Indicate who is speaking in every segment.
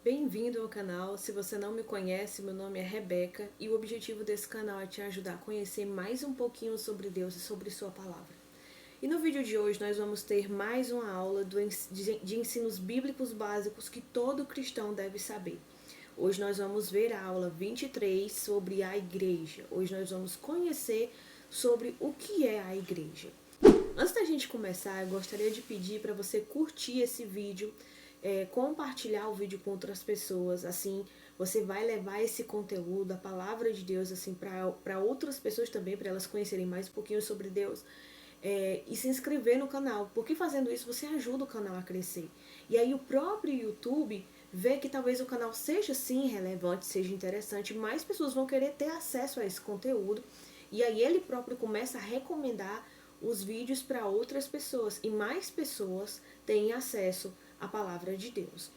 Speaker 1: Bem-vindo ao canal. Se você não me conhece, meu nome é Rebeca e o objetivo desse canal é te ajudar a conhecer mais um pouquinho sobre Deus e sobre sua palavra. E no vídeo de hoje nós vamos ter mais uma aula de ensinos bíblicos básicos que todo cristão deve saber. Hoje nós vamos ver a aula 23 sobre a igreja. Hoje nós vamos conhecer sobre o que é a igreja. Antes da gente começar, eu gostaria de pedir para você curtir esse vídeo, compartilhar o vídeo com outras pessoas, assim você vai levar esse conteúdo, a palavra de Deus, assim, para outras pessoas também, para elas conhecerem mais um pouquinho sobre Deus. E se inscrever no canal, porque fazendo isso você ajuda o canal a crescer. E aí o próprio YouTube vê que talvez o canal seja sim relevante, seja interessante, mais pessoas vão querer ter acesso a esse conteúdo. E aí ele próprio começa a recomendar os vídeos para outras pessoas e mais pessoas têm acesso à palavra de Deus.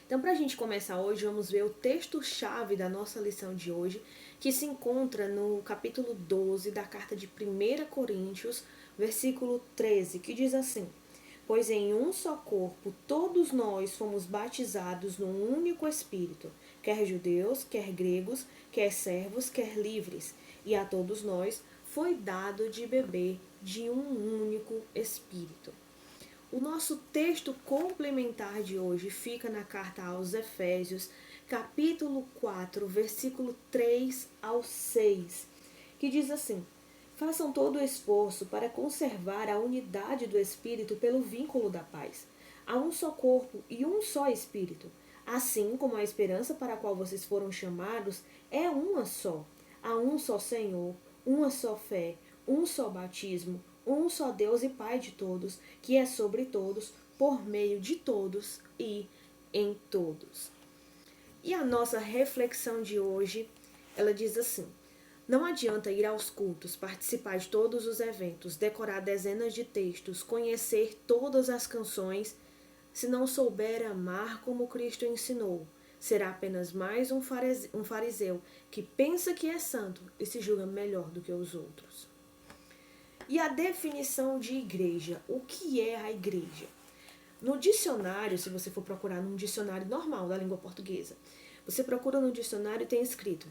Speaker 1: Então, para a gente começar hoje, vamos ver o texto-chave da nossa lição de hoje, que se encontra no capítulo 12 da carta de 1 Coríntios, versículo 13, que diz assim: Pois em um só corpo todos nós fomos batizados num único Espírito, quer judeus, quer gregos, quer servos, quer livres, e a todos nós foi dado de beber de um único Espírito. O nosso texto complementar de hoje fica na carta aos Efésios, capítulo 4, versículo 3 ao 6, que diz assim: Façam todo o esforço para conservar a unidade do Espírito pelo vínculo da paz. Há um só corpo e um só Espírito. Assim como a esperança para a qual vocês foram chamados é uma só. Há um só Senhor, uma só fé, um só batismo, um só Deus e Pai de todos, que é sobre todos, por meio de todos e em todos. E a nossa reflexão de hoje, ela diz assim: não adianta ir aos cultos, participar de todos os eventos, decorar dezenas de textos, conhecer todas as canções, se não souber amar como Cristo ensinou. Será apenas mais um fariseu que pensa que é santo e se julga melhor do que os outros. E a definição de igreja. O que é a igreja? No dicionário, se você for procurar num dicionário normal da língua portuguesa, você procura no dicionário e tem escrito: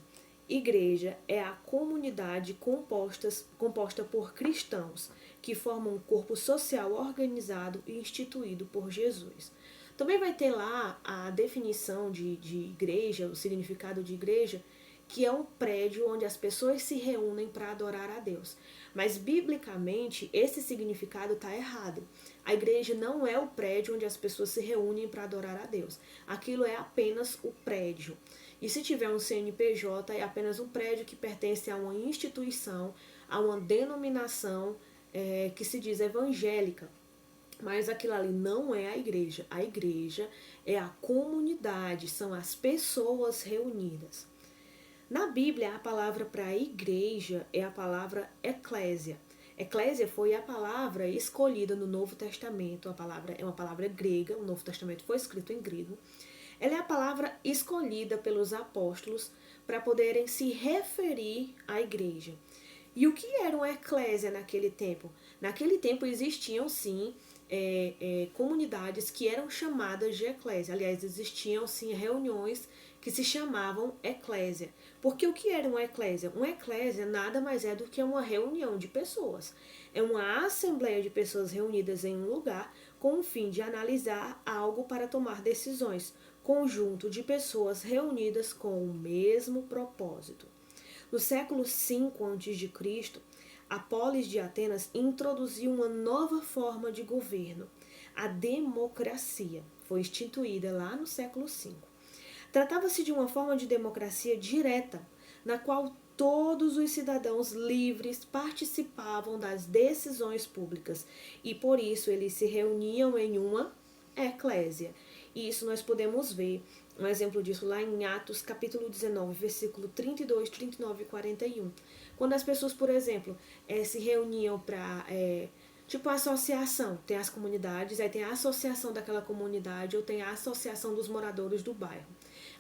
Speaker 1: igreja é a comunidade composta por cristãos que formam um corpo social organizado e instituído por Jesus. Também vai ter lá a definição de igreja, o significado de igreja, que é um prédio onde as pessoas se reúnem para adorar a Deus. Mas, biblicamente, esse significado está errado. A igreja não é o prédio onde as pessoas se reúnem para adorar a Deus. Aquilo é apenas o prédio. E se tiver um CNPJ, é apenas um prédio que pertence a uma instituição, a uma denominação que se diz evangélica. Mas aquilo ali não é a igreja. A igreja é a comunidade, são as pessoas reunidas. Na Bíblia, a palavra para igreja é a palavra eclésia. Eclésia foi a palavra escolhida no Novo Testamento. A palavra é uma palavra grega, o Novo Testamento foi escrito em grego. Ela é a palavra escolhida pelos apóstolos para poderem se referir à igreja. E o que era uma eclésia naquele tempo? Naquele tempo existiam sim comunidades que eram chamadas de eclésia. Aliás, existiam sim reuniões que se chamavam eclésia. Porque o que era uma eclésia? Uma eclésia nada mais é do que uma reunião de pessoas. É uma assembleia de pessoas reunidas em um lugar com o fim de analisar algo para tomar decisões. Conjunto de pessoas reunidas com o mesmo propósito. No século V a.C., a polis de Atenas introduziu uma nova forma de governo. A democracia foi instituída lá no século V. Tratava-se de uma forma de democracia direta, na qual todos os cidadãos livres participavam das decisões públicas e por isso eles se reuniam em uma eclésia. E isso nós podemos ver um exemplo disso lá em Atos capítulo 19, versículo 32, 39 e 41. Quando as pessoas, por exemplo, se reuniam para tipo a associação, tem as comunidades, aí tem a associação daquela comunidade ou tem a associação dos moradores do bairro.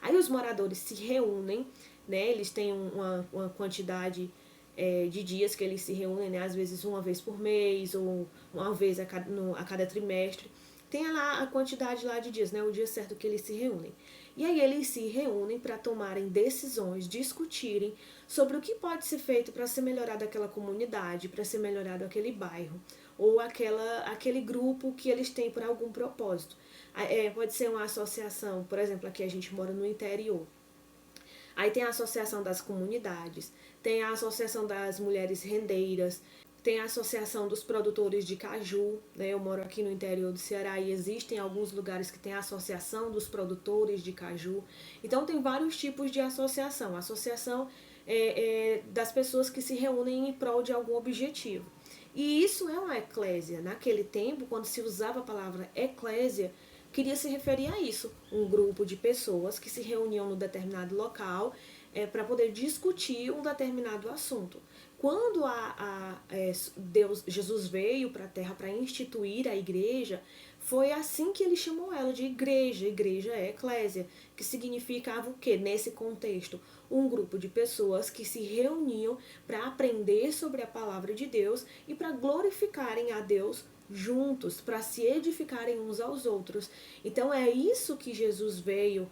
Speaker 1: Aí os moradores se reúnem, né? Eles têm uma quantidade de dias que eles se reúnem, né? Às vezes uma vez por mês ou uma vez a cada trimestre. tem lá a quantidade lá de dias, né? O dia certo que eles se reúnem. E aí eles se reúnem para tomarem decisões, discutirem sobre o que pode ser feito para ser melhorado aquela comunidade, para ser melhorado aquele bairro, ou aquele grupo que eles têm por algum propósito. Pode ser uma associação, por exemplo, aqui a gente mora no interior. Aí tem a associação das comunidades, tem a associação das mulheres rendeiras, tem a associação dos produtores de caju, né? Eu moro aqui no interior do Ceará e existem alguns lugares que tem a associação dos produtores de caju. Então tem vários tipos de associação. A associação das pessoas que se reúnem em prol de algum objetivo. E isso é uma eclésia. Naquele tempo, quando se usava a palavra eclésia, queria se referir a isso, um grupo de pessoas que se reuniam no determinado local para poder discutir um determinado assunto. Quando Jesus veio para a Terra para instituir a igreja, foi assim que ele chamou ela de igreja. Igreja é eclésia, que significava o quê? Nesse contexto, um grupo de pessoas que se reuniam para aprender sobre a palavra de Deus e para glorificarem a Deus juntos, para se edificarem uns aos outros. Então é isso que Jesus veio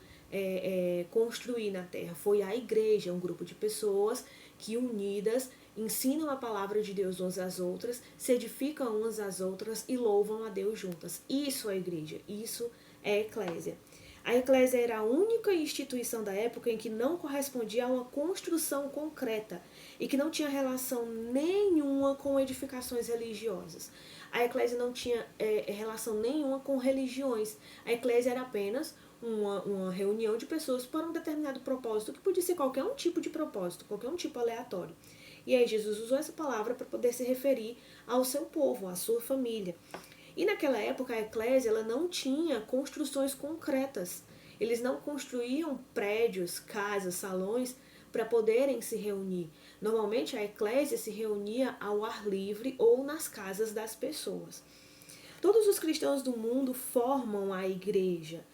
Speaker 1: construir na Terra. Foi a igreja, um grupo de pessoas que unidas ensinam a palavra de Deus umas às outras, se edificam umas às outras e louvam a Deus juntas. Isso é a igreja, isso é a eclésia. A eclésia era a única instituição da época em que não correspondia a uma construção concreta e que não tinha relação nenhuma com edificações religiosas. A eclésia não tinha relação nenhuma com religiões. A eclésia era apenas uma reunião de pessoas para um determinado propósito, que podia ser qualquer um tipo de propósito, qualquer um tipo aleatório. E aí Jesus usou essa palavra para poder se referir ao seu povo, à sua família. E naquela época a eclésia ela não tinha construções concretas. Eles não construíam prédios, casas, salões para poderem se reunir. Normalmente a eclésia se reunia ao ar livre ou nas casas das pessoas. Todos os cristãos do mundo formam a igreja.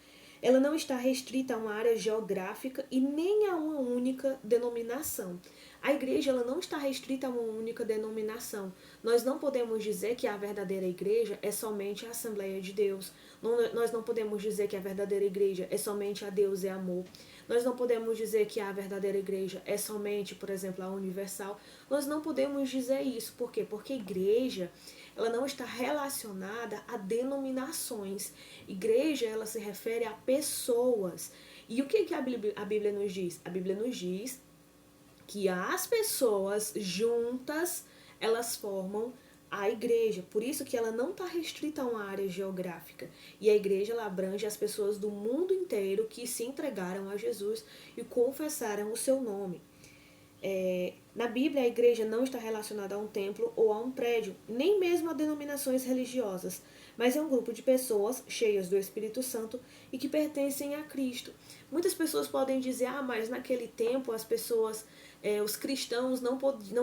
Speaker 1: Ela não está restrita a uma área geográfica e nem a uma única denominação. A igreja ela não está restrita a uma única denominação. Nós não podemos dizer que a verdadeira igreja é somente a Assembleia de Deus. Nós não podemos dizer que a verdadeira igreja é somente a Deus e Amor. Nós não podemos dizer que a verdadeira igreja é somente, por exemplo, a Universal. Nós não podemos dizer isso. Por quê? Porque igreja ela não está relacionada a denominações. Igreja ela se refere a pessoas. E o que a Bíblia nos diz? A Bíblia nos diz que as pessoas juntas, elas formam a igreja. Por isso que ela não está restrita a uma área geográfica. E a igreja ela abrange as pessoas do mundo inteiro que se entregaram a Jesus e confessaram o seu nome. Na Bíblia, a igreja não está relacionada a um templo ou a um prédio, nem mesmo a denominações religiosas, mas é um grupo de pessoas cheias do Espírito Santo e que pertencem a Cristo. Muitas pessoas podem dizer, mas naquele tempo as pessoas, os cristãos não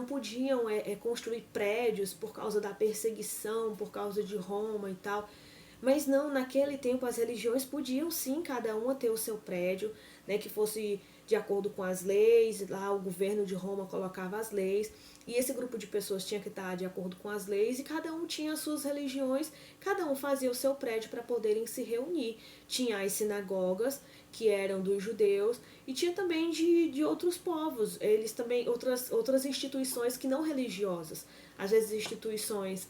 Speaker 1: podiam construir prédios por causa da perseguição, por causa de Roma e tal. Mas não, naquele tempo as religiões podiam sim, cada uma ter o seu prédio, né, que fosse de acordo com as leis, lá o governo de Roma colocava as leis, e esse grupo de pessoas tinha que estar de acordo com as leis, e cada um tinha as suas religiões, cada um fazia o seu prédio para poderem se reunir. Tinha as sinagogas, que eram dos judeus, e tinha também de outros povos, eles também, outras instituições que não religiosas, às vezes instituições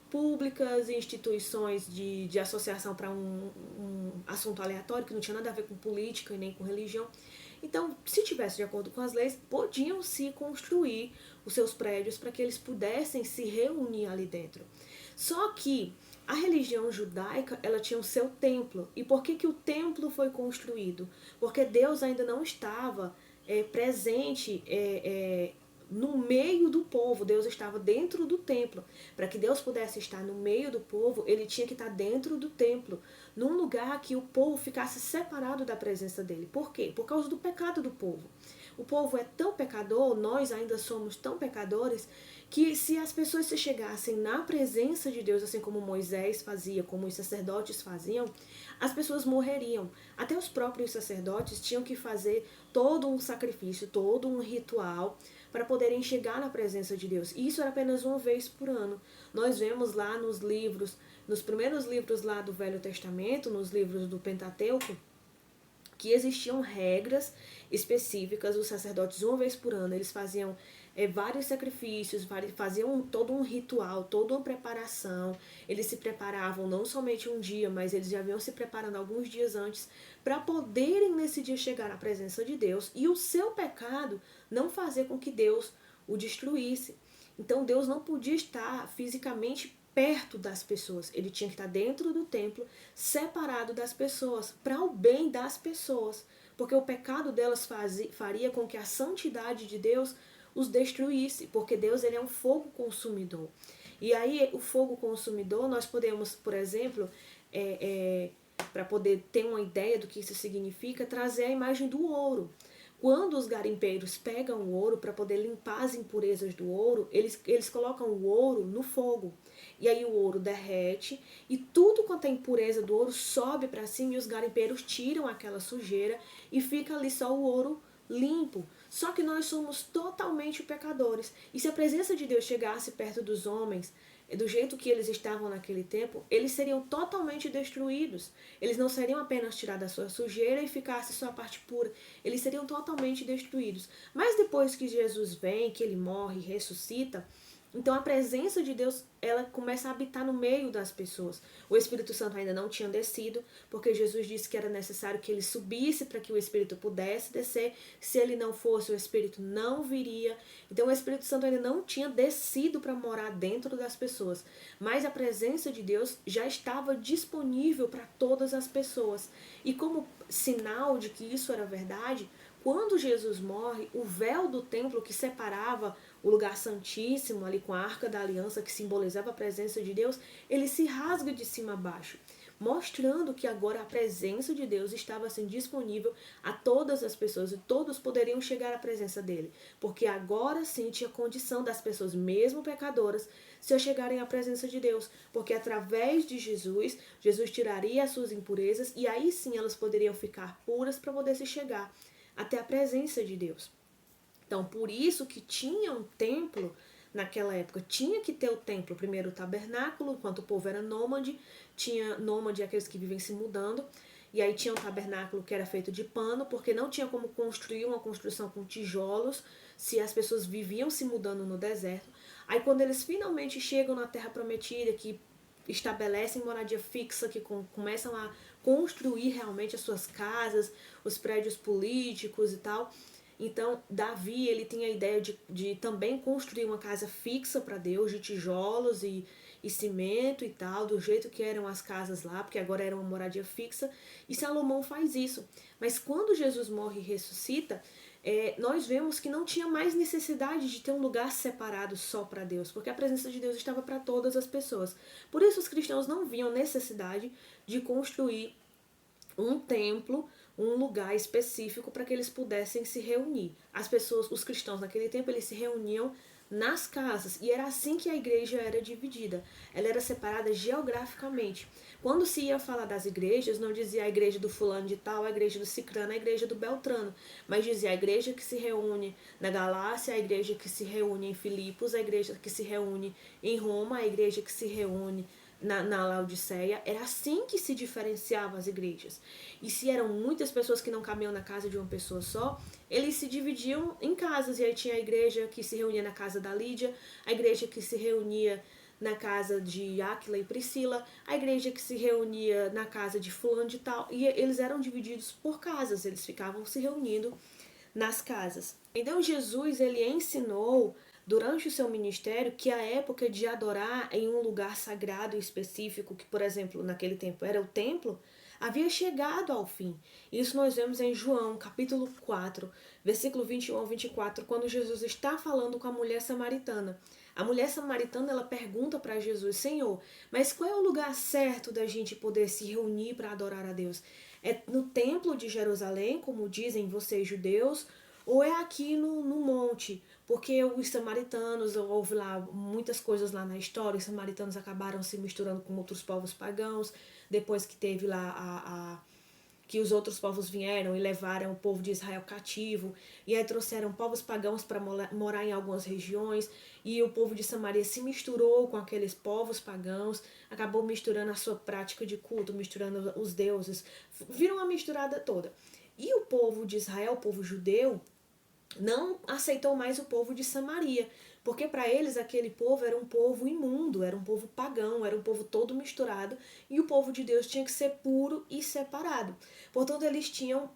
Speaker 1: públicas, instituições de associação para um assunto aleatório, que não tinha nada a ver com política e nem com religião. Então, se tivesse de acordo com as leis, podiam se construir os seus prédios para que eles pudessem se reunir ali dentro. Só que a religião judaica, ela tinha o seu templo. E por que o templo foi construído? Porque Deus ainda não estava presente no meio do povo. Deus estava dentro do templo. Para que Deus pudesse estar no meio do povo, ele tinha que estar dentro do templo, num lugar que o povo ficasse separado da presença dele. Por quê? Por causa do pecado do povo. O povo é tão pecador, nós ainda somos tão pecadores, que se as pessoas se chegassem na presença de Deus, assim como Moisés fazia, como os sacerdotes faziam, as pessoas morreriam. Até os próprios sacerdotes tinham que fazer todo um sacrifício, todo um ritual para poderem chegar na presença de Deus. E isso era apenas uma vez por ano. Nós vemos lá nos livros nos primeiros livros lá do Velho Testamento, nos livros do Pentateuco, que existiam regras específicas. Os sacerdotes, uma vez por ano, eles faziam vários sacrifícios, faziam todo um ritual, toda uma preparação. Eles se preparavam não somente um dia, mas eles já vinham se preparando alguns dias antes para poderem nesse dia chegar à presença de Deus e o seu pecado não fazer com que Deus o destruísse. Então Deus não podia estar fisicamente perto das pessoas, ele tinha que estar dentro do templo, separado das pessoas, para o bem das pessoas, porque o pecado delas faria com que a santidade de Deus os destruísse, porque Deus ele é um fogo consumidor. E aí o fogo consumidor, nós podemos, por exemplo, para poder ter uma ideia do que isso significa, trazer a imagem do ouro. Quando os garimpeiros pegam o ouro para poder limpar as impurezas do ouro, eles colocam o ouro no fogo. E aí o ouro derrete e tudo quanto é impureza do ouro sobe para cima e os garimpeiros tiram aquela sujeira e fica ali só o ouro limpo. Só que nós somos totalmente pecadores. E se a presença de Deus chegasse perto dos homens, do jeito que eles estavam naquele tempo, eles seriam totalmente destruídos. Eles não seriam apenas tirados da sua sujeira e ficasse só a parte pura. Eles seriam totalmente destruídos. Mas depois que Jesus vem, que ele morre e ressuscita, então a presença de Deus, ela começa a habitar no meio das pessoas. O Espírito Santo ainda não tinha descido, porque Jesus disse que era necessário que ele subisse para que o Espírito pudesse descer. Se ele não fosse, o Espírito não viria. Então o Espírito Santo ainda não tinha descido para morar dentro das pessoas. Mas a presença de Deus já estava disponível para todas as pessoas. E como sinal de que isso era verdade, quando Jesus morre, o véu do templo que separava o lugar santíssimo ali com a arca da aliança que simbolizava a presença de Deus, ele se rasga de cima a baixo, mostrando que agora a presença de Deus estava assim disponível a todas as pessoas e todos poderiam chegar à presença dele, porque agora sim tinha condição das pessoas, mesmo pecadoras, se chegarem à presença de Deus, porque através de Jesus, Jesus tiraria as suas impurezas e aí sim elas poderiam ficar puras para poder se chegar até a presença de Deus. Então, por isso que tinha um templo naquela época. Tinha que ter o templo, primeiro o tabernáculo, enquanto o povo era nômade, tinha nômade aqueles que vivem se mudando, e aí tinha um tabernáculo que era feito de pano, porque não tinha como construir uma construção com tijolos, se as pessoas viviam se mudando no deserto. Aí quando eles finalmente chegam na Terra Prometida, que estabelecem moradia fixa, que começam a construir realmente as suas casas, os prédios políticos e tal. Então, Davi, ele tinha a ideia de também construir uma casa fixa para Deus, de tijolos e cimento e tal, do jeito que eram as casas lá, porque agora era uma moradia fixa, e Salomão faz isso. Mas quando Jesus morre e ressuscita, nós vemos que não tinha mais necessidade de ter um lugar separado só para Deus, porque a presença de Deus estava para todas as pessoas. Por isso os cristãos não viam necessidade de construir um templo, um lugar específico para que eles pudessem se reunir. As pessoas, os cristãos naquele tempo, eles se reuniam nas casas, e era assim que a igreja era dividida. Ela era separada geograficamente. Quando se ia falar das igrejas, não dizia a igreja do fulano de tal, a igreja do cicrano, a igreja do beltrano, mas dizia a igreja que se reúne na Galácia, a igreja que se reúne em Filipos, a igreja que se reúne em Roma, a igreja que se reúne na Laodiceia. Era assim que se diferenciavam as igrejas. E se eram muitas pessoas que não cabiam na casa de uma pessoa só, eles se dividiam em casas. E aí tinha a igreja que se reunia na casa da Lídia, a igreja que se reunia na casa de Áquila e Priscila, a igreja que se reunia na casa de fulano de tal. E eles eram divididos por casas, eles ficavam se reunindo nas casas. Então Jesus, ele ensinou durante o seu ministério que a época de adorar em um lugar sagrado específico, que por exemplo naquele tempo era o templo, havia chegado ao fim. Isso nós vemos em João capítulo 4, versículo 21 ao 24, quando Jesus está falando com a mulher samaritana. A mulher samaritana, ela pergunta para Jesus: Senhor, mas qual é o lugar certo da gente poder se reunir para adorar a Deus? É no templo de Jerusalém, como dizem vocês judeus, ou é aqui no monte? Porque os samaritanos, houve lá muitas coisas lá na história, os samaritanos acabaram se misturando com outros povos pagãos, depois que teve lá que os outros povos vieram e levaram o povo de Israel cativo, e aí trouxeram povos pagãos para morar em algumas regiões, e o povo de Samaria se misturou com aqueles povos pagãos, acabou misturando a sua prática de culto, misturando os deuses, viram uma misturada toda. E o povo de Israel, o povo judeu, não aceitou mais o povo de Samaria, porque para eles aquele povo era um povo imundo, era um povo pagão, era um povo todo misturado, e o povo de Deus tinha que ser puro e separado. Portanto, eles tinham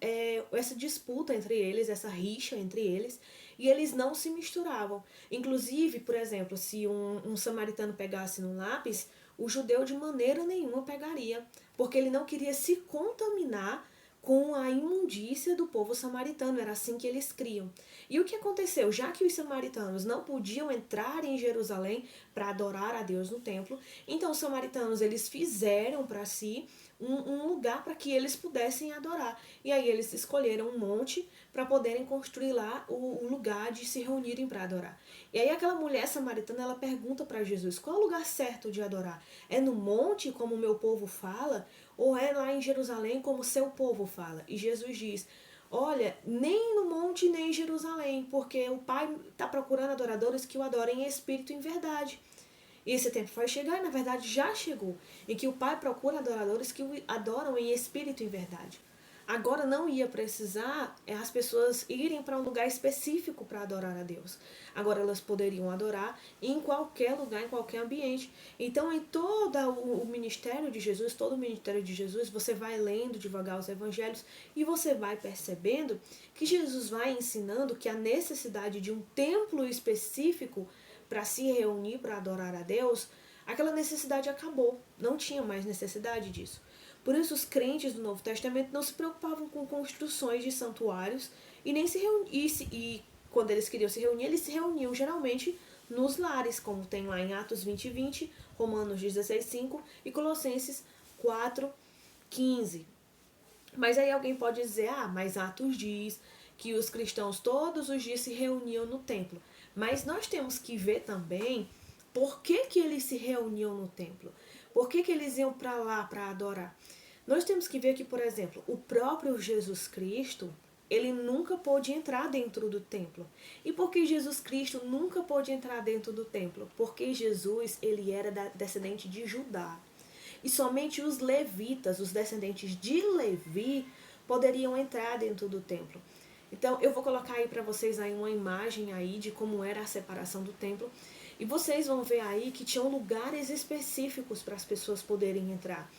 Speaker 1: essa disputa entre eles, essa rixa entre eles, e eles não se misturavam. Inclusive, por exemplo, se um samaritano pegasse num lápis, o judeu de maneira nenhuma pegaria, porque ele não queria se contaminar com a imundícia do povo samaritano, era assim que eles criam. E o que aconteceu? Já que os samaritanos não podiam entrar em Jerusalém para adorar a Deus no templo, então os samaritanos eles fizeram para si um lugar para que eles pudessem adorar. E aí eles escolheram um monte para poderem construir lá o lugar de se reunirem para adorar. E aí aquela mulher samaritana, ela pergunta para Jesus, qual é o lugar certo de adorar? É no monte, como o meu povo fala? Ou é lá em Jerusalém, como o seu povo fala? E Jesus diz, olha, nem no monte, nem em Jerusalém, porque o Pai está procurando adoradores que o adorem em espírito e em verdade. E esse tempo vai chegar, e na verdade já chegou, em que o Pai procura adoradores que o adoram em espírito e em verdade. Agora não ia precisar as pessoas irem para um lugar específico para adorar a Deus. Agora elas poderiam adorar em qualquer lugar, em qualquer ambiente. Então, em todo o ministério de Jesus, todo o ministério de Jesus, você vai lendo devagar os evangelhos e você vai percebendo que Jesus vai ensinando que a necessidade de um templo específico para se reunir, para adorar a Deus, aquela necessidade acabou. Não tinha mais necessidade disso. Por isso, os crentes do Novo Testamento não se preocupavam com construções de santuários e nem se reuniam. E quando eles queriam se reunir, eles se reuniam geralmente nos lares, como tem lá em Atos 20:20, Romanos 16:5 e Colossenses 4:15. Mas aí alguém pode dizer, mas Atos diz que os cristãos todos os dias se reuniam no templo. Mas nós temos que ver também por que eles se reuniam no templo. Por que eles iam para lá para adorar? Nós temos que ver que, por exemplo, o próprio Jesus Cristo, ele nunca pôde entrar dentro do templo. E por que Jesus Cristo nunca pôde entrar dentro do templo? Porque Jesus, ele era descendente de Judá. E somente os levitas, os descendentes de Levi, poderiam entrar dentro do templo. Então, eu vou colocar aí para vocês aí uma imagem aí de como era a separação do templo. E vocês vão ver aí que tinham lugares específicos para as pessoas poderem entrar.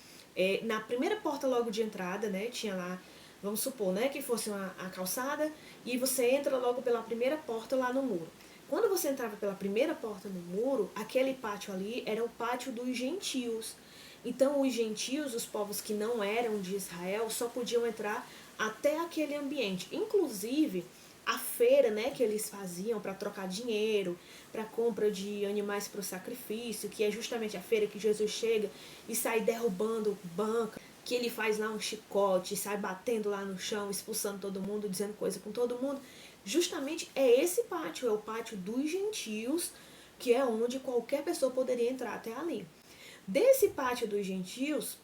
Speaker 1: Na primeira porta logo de entrada, né, tinha lá, vamos supor, né, que fosse a calçada, e você entra logo pela primeira porta lá no muro. Quando você entrava pela primeira porta no muro, aquele pátio ali era o pátio dos gentios. Então os gentios, os povos que não eram de Israel, só podiam entrar até aquele ambiente. Inclusive, a feira, né, que eles faziam para trocar dinheiro, para compra de animais para o sacrifício, que é justamente a feira que Jesus chega e sai derrubando banca, que ele faz lá um chicote, sai batendo lá no chão, expulsando todo mundo, dizendo coisa com todo mundo. Justamente é esse pátio, é o pátio dos gentios, que é onde qualquer pessoa poderia entrar até ali. Desse pátio dos gentios,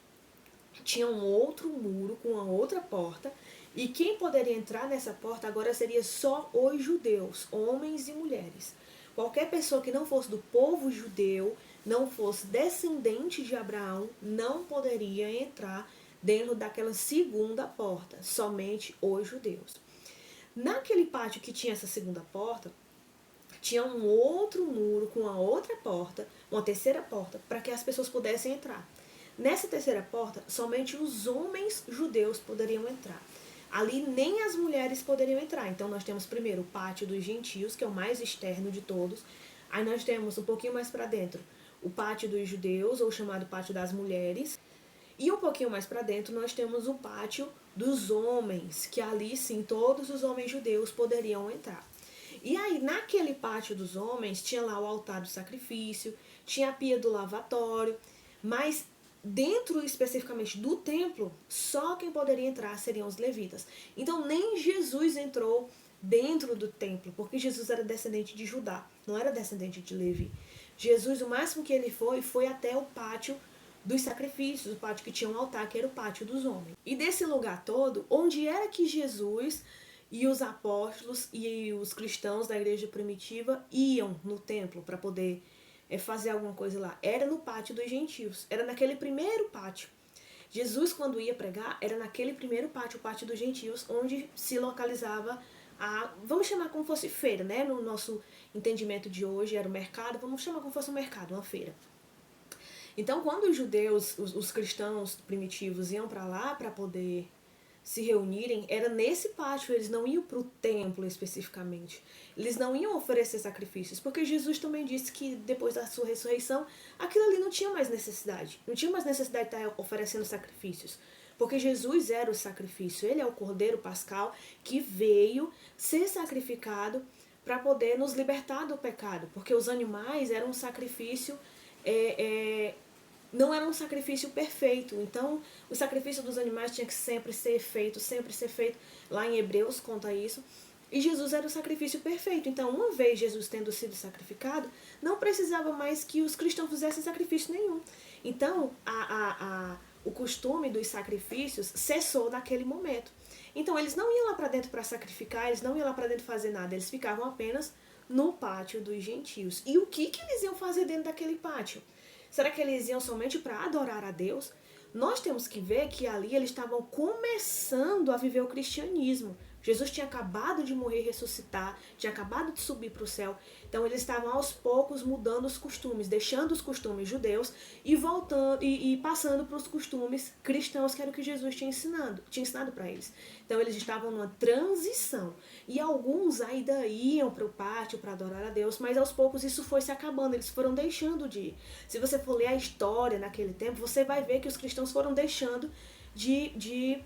Speaker 1: tinha um outro muro com uma outra porta, e quem poderia entrar nessa porta agora seria só os judeus, homens e mulheres. Qualquer pessoa que não fosse do povo judeu, não fosse descendente de Abraão, não poderia entrar dentro daquela segunda porta, somente os judeus. Naquele pátio que tinha essa segunda porta, tinha um outro muro com a outra porta, uma terceira porta, para que as pessoas pudessem entrar. Nessa terceira porta, somente os homens judeus poderiam entrar. Ali nem as mulheres poderiam entrar. Então nós temos primeiro o pátio dos gentios, que é o mais externo de todos. Aí nós temos um pouquinho mais para dentro o pátio dos judeus, ou chamado pátio das mulheres. E um pouquinho mais para dentro nós temos o pátio dos homens, que ali sim todos os homens judeus poderiam entrar. E aí naquele pátio dos homens tinha lá o altar do sacrifício, tinha a pia do lavatório, mas dentro especificamente do templo, só quem poderia entrar seriam os levitas. Então nem Jesus entrou dentro do templo, porque Jesus era descendente de Judá, não era descendente de Levi. Jesus, o máximo que ele foi até o pátio dos sacrifícios, o pátio que tinha um altar, que era o pátio dos homens. E desse lugar todo, onde era que Jesus e os apóstolos e os cristãos da igreja primitiva iam no templo para poder fazer alguma coisa lá? Era no pátio dos gentios, era naquele primeiro pátio. Jesus, quando ia pregar, era naquele primeiro pátio, o pátio dos gentios, onde se localizava vamos chamar como fosse feira, né? No nosso entendimento de hoje era o mercado, vamos chamar como fosse um mercado, uma feira. Então, quando os judeus, os cristãos primitivos iam para lá para poder se reunirem, era nesse pátio, eles não iam para o templo especificamente. Eles não iam oferecer sacrifícios, porque Jesus também disse que depois da sua ressurreição, aquilo ali não tinha mais necessidade. Não tinha mais necessidade de estar oferecendo sacrifícios. Porque Jesus era o sacrifício, ele é o Cordeiro Pascal que veio ser sacrificado para poder nos libertar do pecado. Porque os animais eram um sacrifício não era um sacrifício perfeito. Então, o sacrifício dos animais tinha que sempre ser feito. Lá em Hebreus conta isso. E Jesus era o sacrifício perfeito. Então, uma vez Jesus tendo sido sacrificado, não precisava mais que os cristãos fizessem sacrifício nenhum. Então, o costume dos sacrifícios cessou naquele momento. Então, eles não iam lá para dentro para sacrificar, eles não iam lá para dentro fazer nada. Eles ficavam apenas no pátio dos gentios. E o que eles iam fazer dentro daquele pátio? Será que eles iam somente para adorar a Deus? Nós temos que ver que ali eles estavam começando a viver o cristianismo. Jesus tinha acabado de morrer e ressuscitar, tinha acabado de subir para o céu. Então eles estavam aos poucos mudando os costumes, deixando os costumes judeus e voltando e passando para os costumes cristãos, que era o que Jesus tinha ensinado para eles. Então eles estavam numa transição. E alguns ainda iam para o pátio para adorar a Deus, mas aos poucos isso foi se acabando, eles foram deixando de ir. Se você for ler a história naquele tempo, você vai ver que os cristãos foram deixando de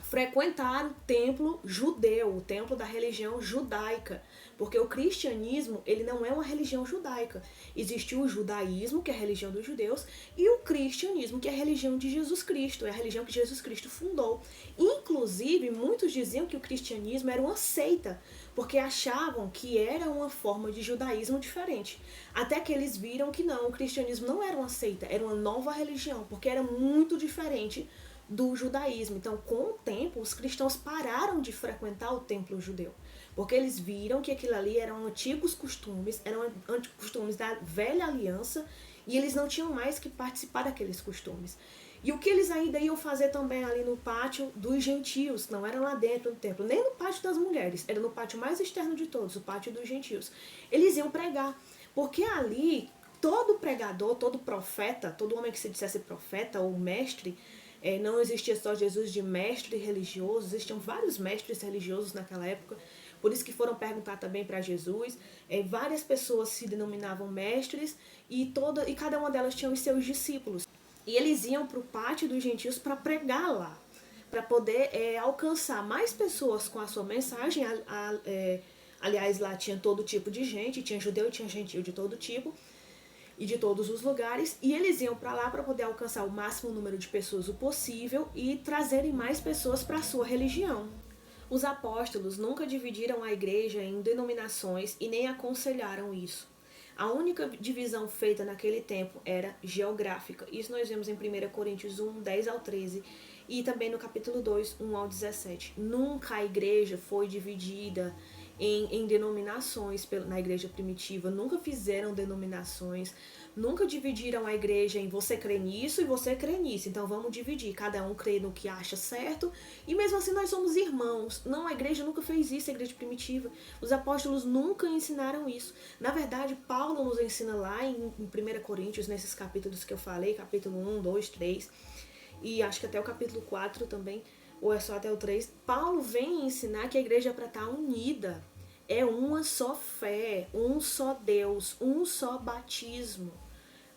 Speaker 1: frequentar o templo judeu, o templo da religião judaica, porque o cristianismo ele não é uma religião judaica. Existe o judaísmo, que é a religião dos judeus, e o cristianismo, que é a religião de Jesus Cristo, é a religião que Jesus Cristo fundou. Inclusive, muitos diziam que o cristianismo era uma seita, porque achavam que era uma forma de judaísmo diferente. Até que eles viram que não, o cristianismo não era uma seita, era uma nova religião, porque era muito diferente do judaísmo. Então, com o tempo, os cristãos pararam de frequentar o templo judeu, porque eles viram que aquilo ali eram antigos costumes, eram costumes da velha aliança, e eles não tinham mais que participar daqueles costumes. E o que eles ainda iam fazer também ali no pátio dos gentios, não era lá dentro do templo, nem no pátio das mulheres, era no pátio mais externo de todos, o pátio dos gentios. Eles iam pregar, porque ali todo pregador, todo profeta, todo homem que se dissesse profeta ou mestre, não existia só Jesus de mestre religioso, existiam vários mestres religiosos naquela época, por isso que foram perguntar também para Jesus. Várias pessoas se denominavam mestres e cada uma delas tinha os seus discípulos. E eles iam para o pátio dos gentios para pregar lá, para poder alcançar mais pessoas com a sua mensagem. Aliás, lá tinha todo tipo de gente, tinha judeu e tinha gentil de todo tipo e de todos os lugares, e eles iam para lá para poder alcançar o máximo número de pessoas o possível e trazerem mais pessoas para a sua religião. Os apóstolos nunca dividiram a igreja em denominações e nem aconselharam isso. A única divisão feita naquele tempo era geográfica. Isso nós vemos em 1 Coríntios 1, 10 ao 13 e também no capítulo 2, 1 ao 17. Nunca a igreja foi dividida em denominações na igreja primitiva, nunca fizeram denominações, nunca dividiram a igreja em você crê nisso e você crê nisso, então vamos dividir, cada um crê no que acha certo, e mesmo assim nós somos irmãos. Não, a igreja nunca fez isso, a igreja primitiva, os apóstolos nunca ensinaram isso. Na verdade, Paulo nos ensina lá em 1 Coríntios, nesses capítulos que eu falei, capítulo 1, 2, 3, e acho que até o capítulo 4 também, ou é só até o 3, Paulo vem ensinar que a igreja é para estar unida. É uma só fé, um só Deus, um só batismo,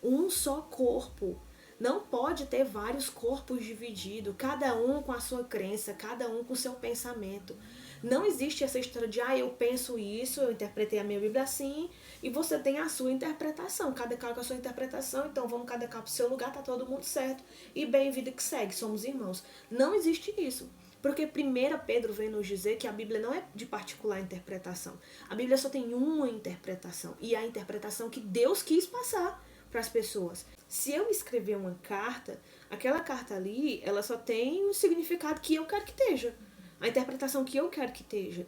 Speaker 1: um só corpo. Não pode ter vários corpos divididos, cada um com a sua crença, cada um com o seu pensamento. Não existe essa história de, eu penso isso, eu interpretei a minha Bíblia assim, e você tem a sua interpretação, cada qual com a sua interpretação, então vamos cada qual pro seu lugar, tá todo mundo certo, e bem, vida que segue, somos irmãos. Não existe isso, porque 1 Pedro vem nos dizer que a Bíblia não é de particular interpretação, a Bíblia só tem uma interpretação, e a interpretação que Deus quis passar. para as pessoas. Se eu escrever uma carta, aquela carta ali, ela só tem o significado que eu quero que esteja. A interpretação que eu quero que esteja.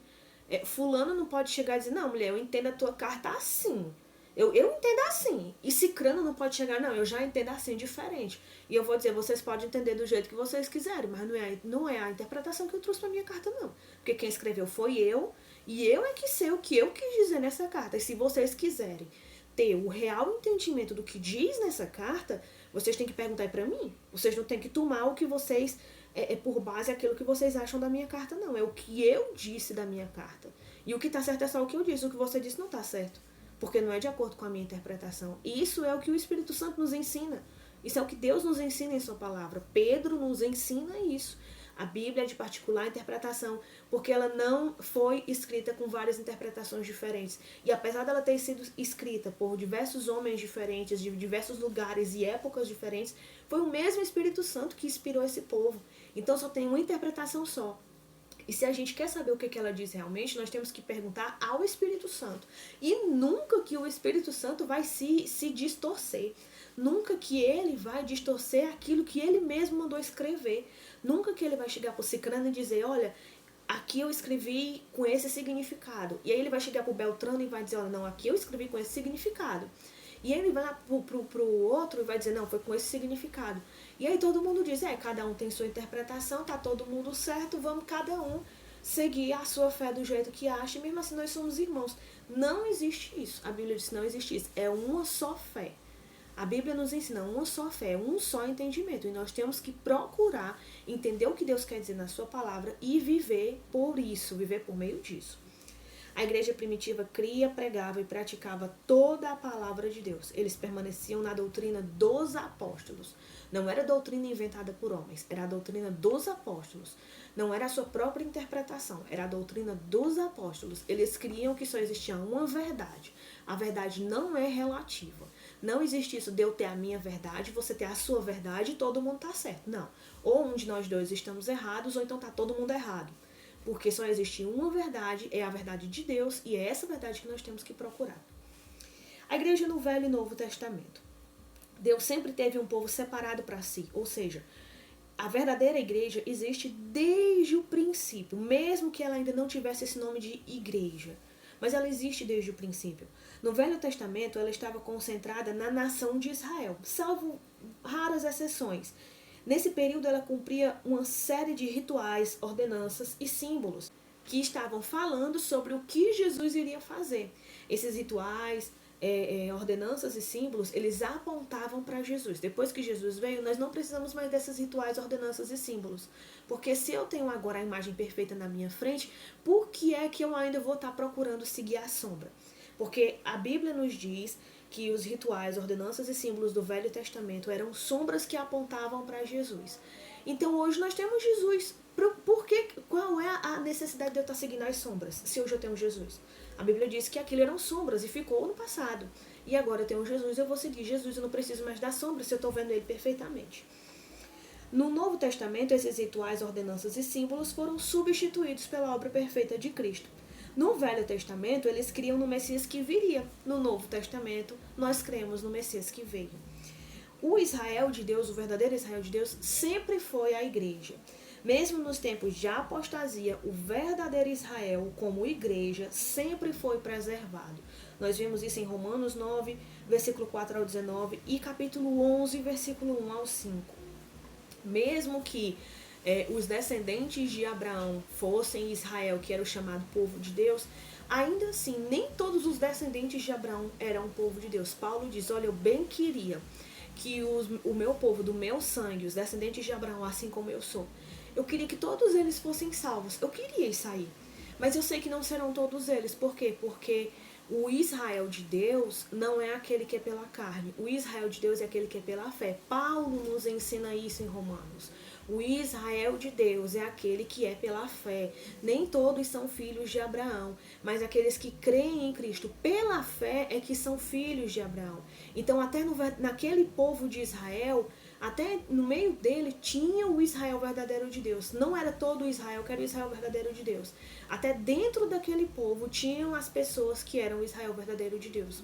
Speaker 1: Fulano não pode chegar e dizer, não, mulher, eu entendo a tua carta assim. Eu entendo assim. E Cicrano não pode chegar, não, eu já entendo assim, diferente. E eu vou dizer, vocês podem entender do jeito que vocês quiserem, mas não é a interpretação que eu trouxe pra minha carta, não. Porque quem escreveu foi eu, e eu é que sei o que eu quis dizer nessa carta. E se vocês quiserem ter o real entendimento do que diz nessa carta, vocês têm que perguntar pra mim. Vocês não têm que tomar o que vocês... por base aquilo que vocês acham da minha carta, não. É o que eu disse da minha carta. E o que tá certo é só o que eu disse. O que você disse não tá certo. Porque não é de acordo com a minha interpretação. E isso é o que o Espírito Santo nos ensina. Isso é o que Deus nos ensina em sua palavra. Pedro nos ensina isso. A Bíblia é de particular interpretação, porque ela não foi escrita com várias interpretações diferentes. E apesar dela ter sido escrita por diversos homens diferentes, de diversos lugares e épocas diferentes, foi o mesmo Espírito Santo que inspirou esse povo. Então só tem uma interpretação só. E se a gente quer saber o que ela diz realmente, nós temos que perguntar ao Espírito Santo. E nunca que o Espírito Santo vai se distorcer. Nunca que ele vai distorcer aquilo que ele mesmo mandou escrever. Nunca que ele vai chegar para o Cicrano e dizer, olha, aqui eu escrevi com esse significado. E aí ele vai chegar para o Beltrano e vai dizer, olha, não, aqui eu escrevi com esse significado. E aí ele vai lá pro outro e vai dizer, não, foi com esse significado. E aí todo mundo diz, cada um tem sua interpretação, tá todo mundo certo, vamos cada um seguir a sua fé do jeito que acha, e mesmo assim nós somos irmãos. Não existe isso. A Bíblia diz que não existe isso. É uma só fé. A Bíblia nos ensina uma só fé, um só entendimento. E nós temos que procurar entender o que Deus quer dizer na sua palavra e viver por isso, viver por meio disso. A igreja primitiva cria, pregava e praticava toda a palavra de Deus. Eles permaneciam na doutrina dos apóstolos. Não era doutrina inventada por homens, era a doutrina dos apóstolos. Não era a sua própria interpretação, era a doutrina dos apóstolos. Eles criam que só existia uma verdade. A verdade não é relativa. Não existe isso de eu ter a minha verdade, você ter a sua verdade e todo mundo tá certo. Não. Ou um de nós dois estamos errados, ou então tá todo mundo errado. Porque só existe uma verdade, é a verdade de Deus, e é essa verdade que nós temos que procurar. A igreja no Velho e Novo Testamento. Deus sempre teve um povo separado para si, ou seja, a verdadeira igreja existe desde o princípio, mesmo que ela ainda não tivesse esse nome de igreja. Mas ela existe desde o princípio. No Velho Testamento, ela estava concentrada na nação de Israel, salvo raras exceções. Nesse período, ela cumpria uma série de rituais, ordenanças e símbolos que estavam falando sobre o que Jesus iria fazer. Esses rituais, ordenanças e símbolos, eles apontavam para Jesus. Depois que Jesus veio, nós não precisamos mais desses rituais, ordenanças e símbolos. Porque se eu tenho agora a imagem perfeita na minha frente, por que é que eu ainda vou estar procurando seguir a sombra? Porque a Bíblia nos diz que os rituais, ordenanças e símbolos do Velho Testamento eram sombras que apontavam para Jesus. Então hoje nós temos Jesus. Qual é a necessidade de eu estar seguindo as sombras, se hoje eu tenho Jesus? A Bíblia diz que aquilo eram sombras e ficou no passado. E agora eu tenho Jesus, eu vou seguir Jesus, eu não preciso mais das sombras se eu estou vendo ele perfeitamente. No Novo Testamento, esses rituais, ordenanças e símbolos foram substituídos pela obra perfeita de Cristo. No Velho Testamento, eles criam no Messias que viria. No Novo Testamento, nós cremos no Messias que veio. O Israel de Deus, o verdadeiro Israel de Deus, sempre foi a igreja. Mesmo nos tempos de apostasia, o verdadeiro Israel, como igreja, sempre foi preservado. Nós vemos isso em Romanos 9, versículo 4 ao 19 e capítulo 11, versículo 1 ao 5. Mesmo que os descendentes de Abraão fossem Israel, que era o chamado povo de Deus, ainda assim, nem todos os descendentes de Abraão eram povo de Deus. Paulo diz, olha, eu bem queria que o meu povo, do meu sangue, os descendentes de Abraão, assim como eu sou, eu queria que todos eles fossem salvos. Eu queria isso aí. Mas eu sei que não serão todos eles. Por quê? Porque o Israel de Deus não é aquele que é pela carne. O Israel de Deus é aquele que é pela fé. Paulo nos ensina isso em Romanos. O Israel de Deus é aquele que é pela fé. Nem todos são filhos de Abraão, mas aqueles que creem em Cristo pela fé é que são filhos de Abraão. Então, até naquele povo de Israel, até no meio dele tinha o Israel verdadeiro de Deus. Não era todo o Israel que era o Israel verdadeiro de Deus. Até dentro daquele povo tinham as pessoas que eram o Israel verdadeiro de Deus.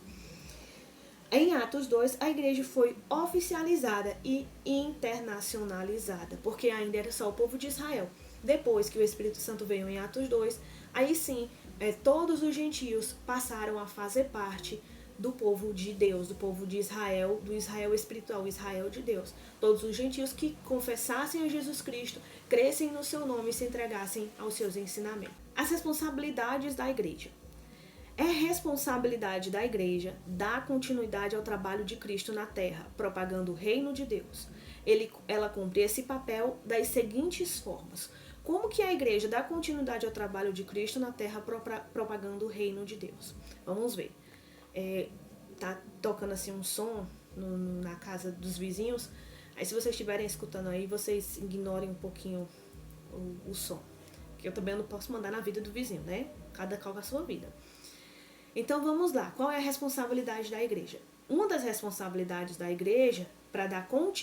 Speaker 1: Em Atos 2, a igreja foi oficializada e internacionalizada, porque ainda era só o povo de Israel. Depois que o Espírito Santo veio em Atos 2, aí sim, todos os gentios passaram a fazer parte do povo de Deus, do povo de Israel, do Israel espiritual, o Israel de Deus. Todos os gentios que confessassem a Jesus Cristo, crescem no seu nome e se entregassem aos seus ensinamentos. As responsabilidades da igreja. É responsabilidade da igreja dar continuidade ao trabalho de Cristo na terra, propagando o reino de Deus. Ela cumpre esse papel das seguintes formas. Como que a igreja dá continuidade ao trabalho de Cristo na terra, propagando o reino de Deus? Vamos ver. Tá tocando assim um som na casa dos vizinhos. Aí se vocês estiverem escutando aí, vocês ignorem um pouquinho o som. Que eu também não posso mandar na vida do vizinho, né? Cada qual com a sua vida. Então vamos lá, qual é a responsabilidade da igreja? Uma das responsabilidades da igreja,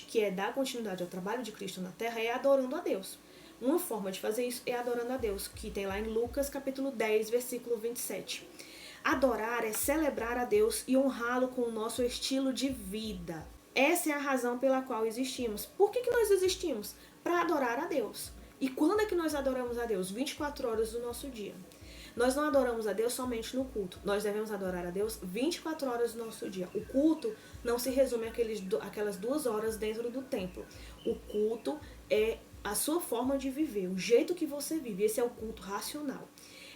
Speaker 1: que é dar continuidade ao trabalho de Cristo na terra, é adorando a Deus. Uma forma de fazer isso é adorando a Deus, que tem lá em Lucas capítulo 10, versículo 27. Adorar é celebrar a Deus e honrá-lo com o nosso estilo de vida. Essa é a razão pela qual existimos. Por que nós existimos? Para adorar a Deus. E quando é que nós adoramos a Deus? 24 horas do nosso dia. Nós não adoramos a Deus somente no culto. Nós devemos adorar a Deus 24 horas do nosso dia. O culto não se resume àquelas 2 horas dentro do templo. O culto é a sua forma de viver, o jeito que você vive. Esse é o culto racional.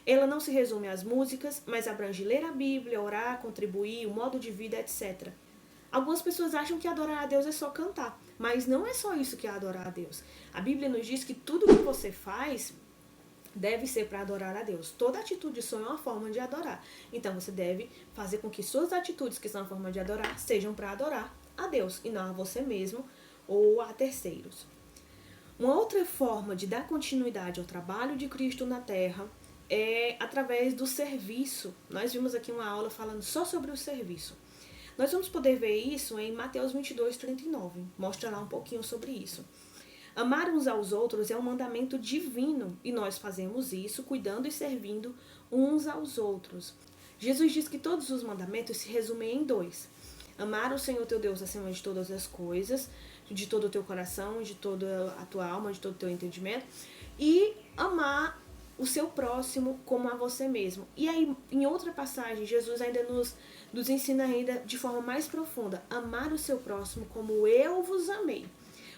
Speaker 1: Ela não se resume às músicas, mas abrange ler a Bíblia, orar, contribuir, o modo de vida, etc. Algumas pessoas acham que adorar a Deus é só cantar, mas não é só isso que é adorar a Deus. A Bíblia nos diz que tudo que você faz deve ser para adorar a Deus. Toda atitude só é uma forma de adorar. Então você deve fazer com que suas atitudes, que são a forma de adorar, sejam para adorar a Deus e não a você mesmo ou a terceiros. Uma outra forma de dar continuidade ao trabalho de Cristo na terra é através do serviço. Nós vimos aqui uma aula falando só sobre o serviço. Nós vamos poder ver isso em Mateus 22, 39. Mostra lá um pouquinho sobre isso. Amar uns aos outros é um mandamento divino e nós fazemos isso cuidando e servindo uns aos outros. Jesus diz que todos os mandamentos se resumem em 2. Amar o Senhor teu Deus acima de todas as coisas, de todo o teu coração, de toda a tua alma, de todo o teu entendimento, e amar o seu próximo como a você mesmo. E aí, em outra passagem, Jesus ainda nos ensina ainda de forma mais profunda, amar o seu próximo como eu vos amei.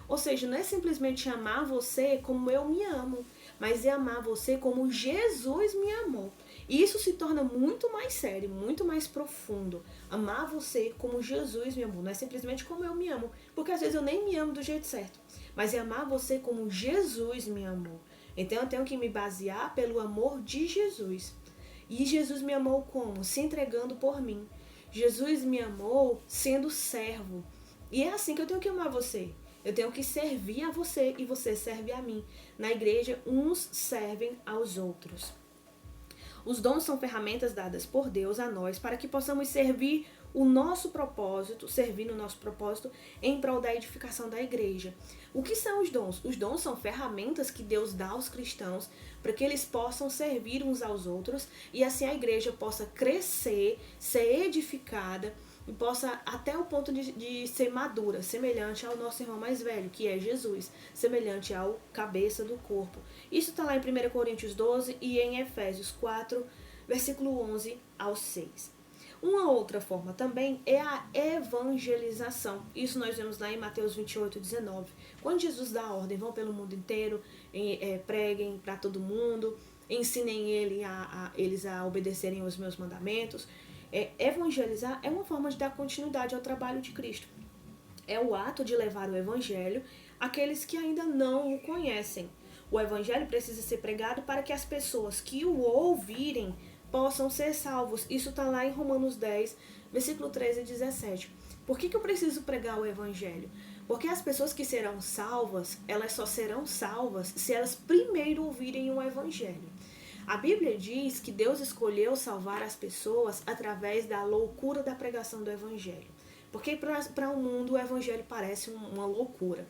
Speaker 1: Ou seja, não é simplesmente amar você como eu me amo, mas é amar você como Jesus me amou. E isso se torna muito mais sério, muito mais profundo. Amar você como Jesus me amou, não é simplesmente como eu me amo, porque às vezes eu nem me amo do jeito certo, mas é amar você como Jesus me amou. Então eu tenho que me basear pelo amor de Jesus. E Jesus me amou como? Se entregando por mim. Jesus me amou sendo servo. E é assim que eu tenho que amar você. Eu tenho que servir a você e você serve a mim. Na igreja, uns servem aos outros. Os dons são ferramentas dadas por Deus a nós para que possamos servir o nosso propósito, servir no nosso propósito em prol da edificação da igreja. O que são os dons? Os dons são ferramentas que Deus dá aos cristãos para que eles possam servir uns aos outros e assim a igreja possa crescer, ser edificada e possa até o ponto de ser madura, semelhante ao nosso irmão mais velho, que é Jesus, semelhante ao cabeça do corpo. Isso está lá em 1 Coríntios 12 e em Efésios 4, versículo 11 ao 6. Uma outra forma também é a evangelização. Isso nós vemos lá em Mateus 28, 19. Quando Jesus dá a ordem, vão pelo mundo inteiro, preguem para todo mundo, ensinem eles a obedecerem os meus mandamentos. Evangelizar é uma forma de dar continuidade ao trabalho de Cristo. É o ato de levar o evangelho àqueles que ainda não o conhecem. O evangelho precisa ser pregado para que as pessoas que o ouvirem possam ser salvos. Isso está lá em Romanos 10, versículo 13 e 17. Por que eu preciso pregar o evangelho? Porque as pessoas que serão salvas, elas só serão salvas se elas primeiro ouvirem o evangelho. A Bíblia diz que Deus escolheu salvar as pessoas através da loucura da pregação do evangelho. Porque para o mundo o evangelho parece uma loucura.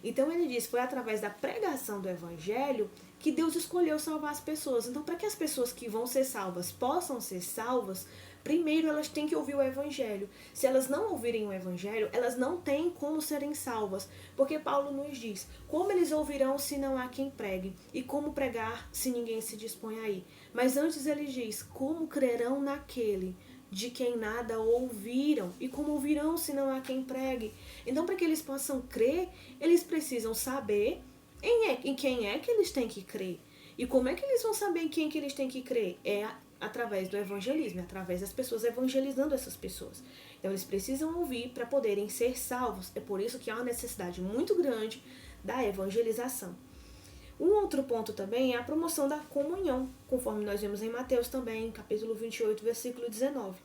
Speaker 1: Então ele diz, foi através da pregação do evangelho que Deus escolheu salvar as pessoas. Então para que as pessoas que vão ser salvas possam ser salvas, Primeiro elas têm que ouvir o evangelho. Se elas não ouvirem o evangelho, elas não têm como serem salvas. Porque Paulo nos diz, como eles ouvirão se não há quem pregue? E como pregar se ninguém se dispõe a ir? Mas antes ele diz, como crerão naquele de quem nada ouviram? E como ouvirão se não há quem pregue? Então, para que eles possam crer, eles precisam saber em quem é que eles têm que crer. E como é que eles vão saber em quem que eles têm que crer? É através do evangelismo, através das pessoas evangelizando essas pessoas. Então eles precisam ouvir para poderem ser salvos. É por isso que há uma necessidade muito grande da evangelização. Um outro ponto também é a promoção da comunhão, conforme nós vemos em Mateus também, capítulo 28, versículo 19.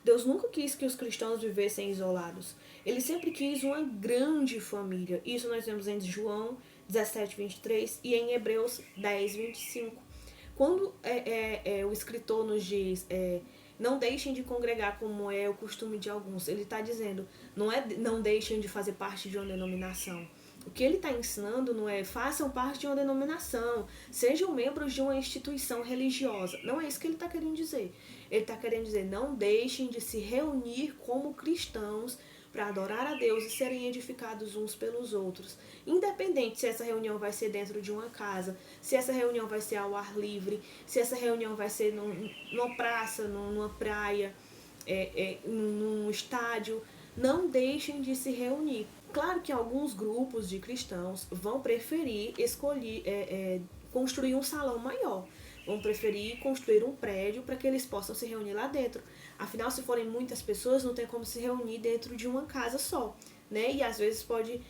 Speaker 1: Deus nunca quis que os cristãos vivessem isolados. Ele sempre quis uma grande família. Isso nós vemos em João 17, 23 e em Hebreus 10, 25. Quando o escritor nos diz, não deixem de congregar como é o costume de alguns, ele está dizendo, não deixem de fazer parte de uma denominação. O que ele está ensinando não é façam parte de uma denominação, sejam membros de uma instituição religiosa. Não é isso que ele está querendo dizer. Ele está querendo dizer, não deixem de se reunir como cristãos para adorar a Deus e serem edificados uns pelos outros. Independente se essa reunião vai ser dentro de uma casa, se essa reunião vai ser ao ar livre, se essa reunião vai ser numa praça, numa praia, num estádio, não deixem de se reunir. Claro que alguns grupos de cristãos vão preferir construir um salão maior, vão preferir construir um prédio para que eles possam se reunir lá dentro. Afinal, se forem muitas pessoas, não tem como se reunir dentro de uma casa só, né? E às vezes pode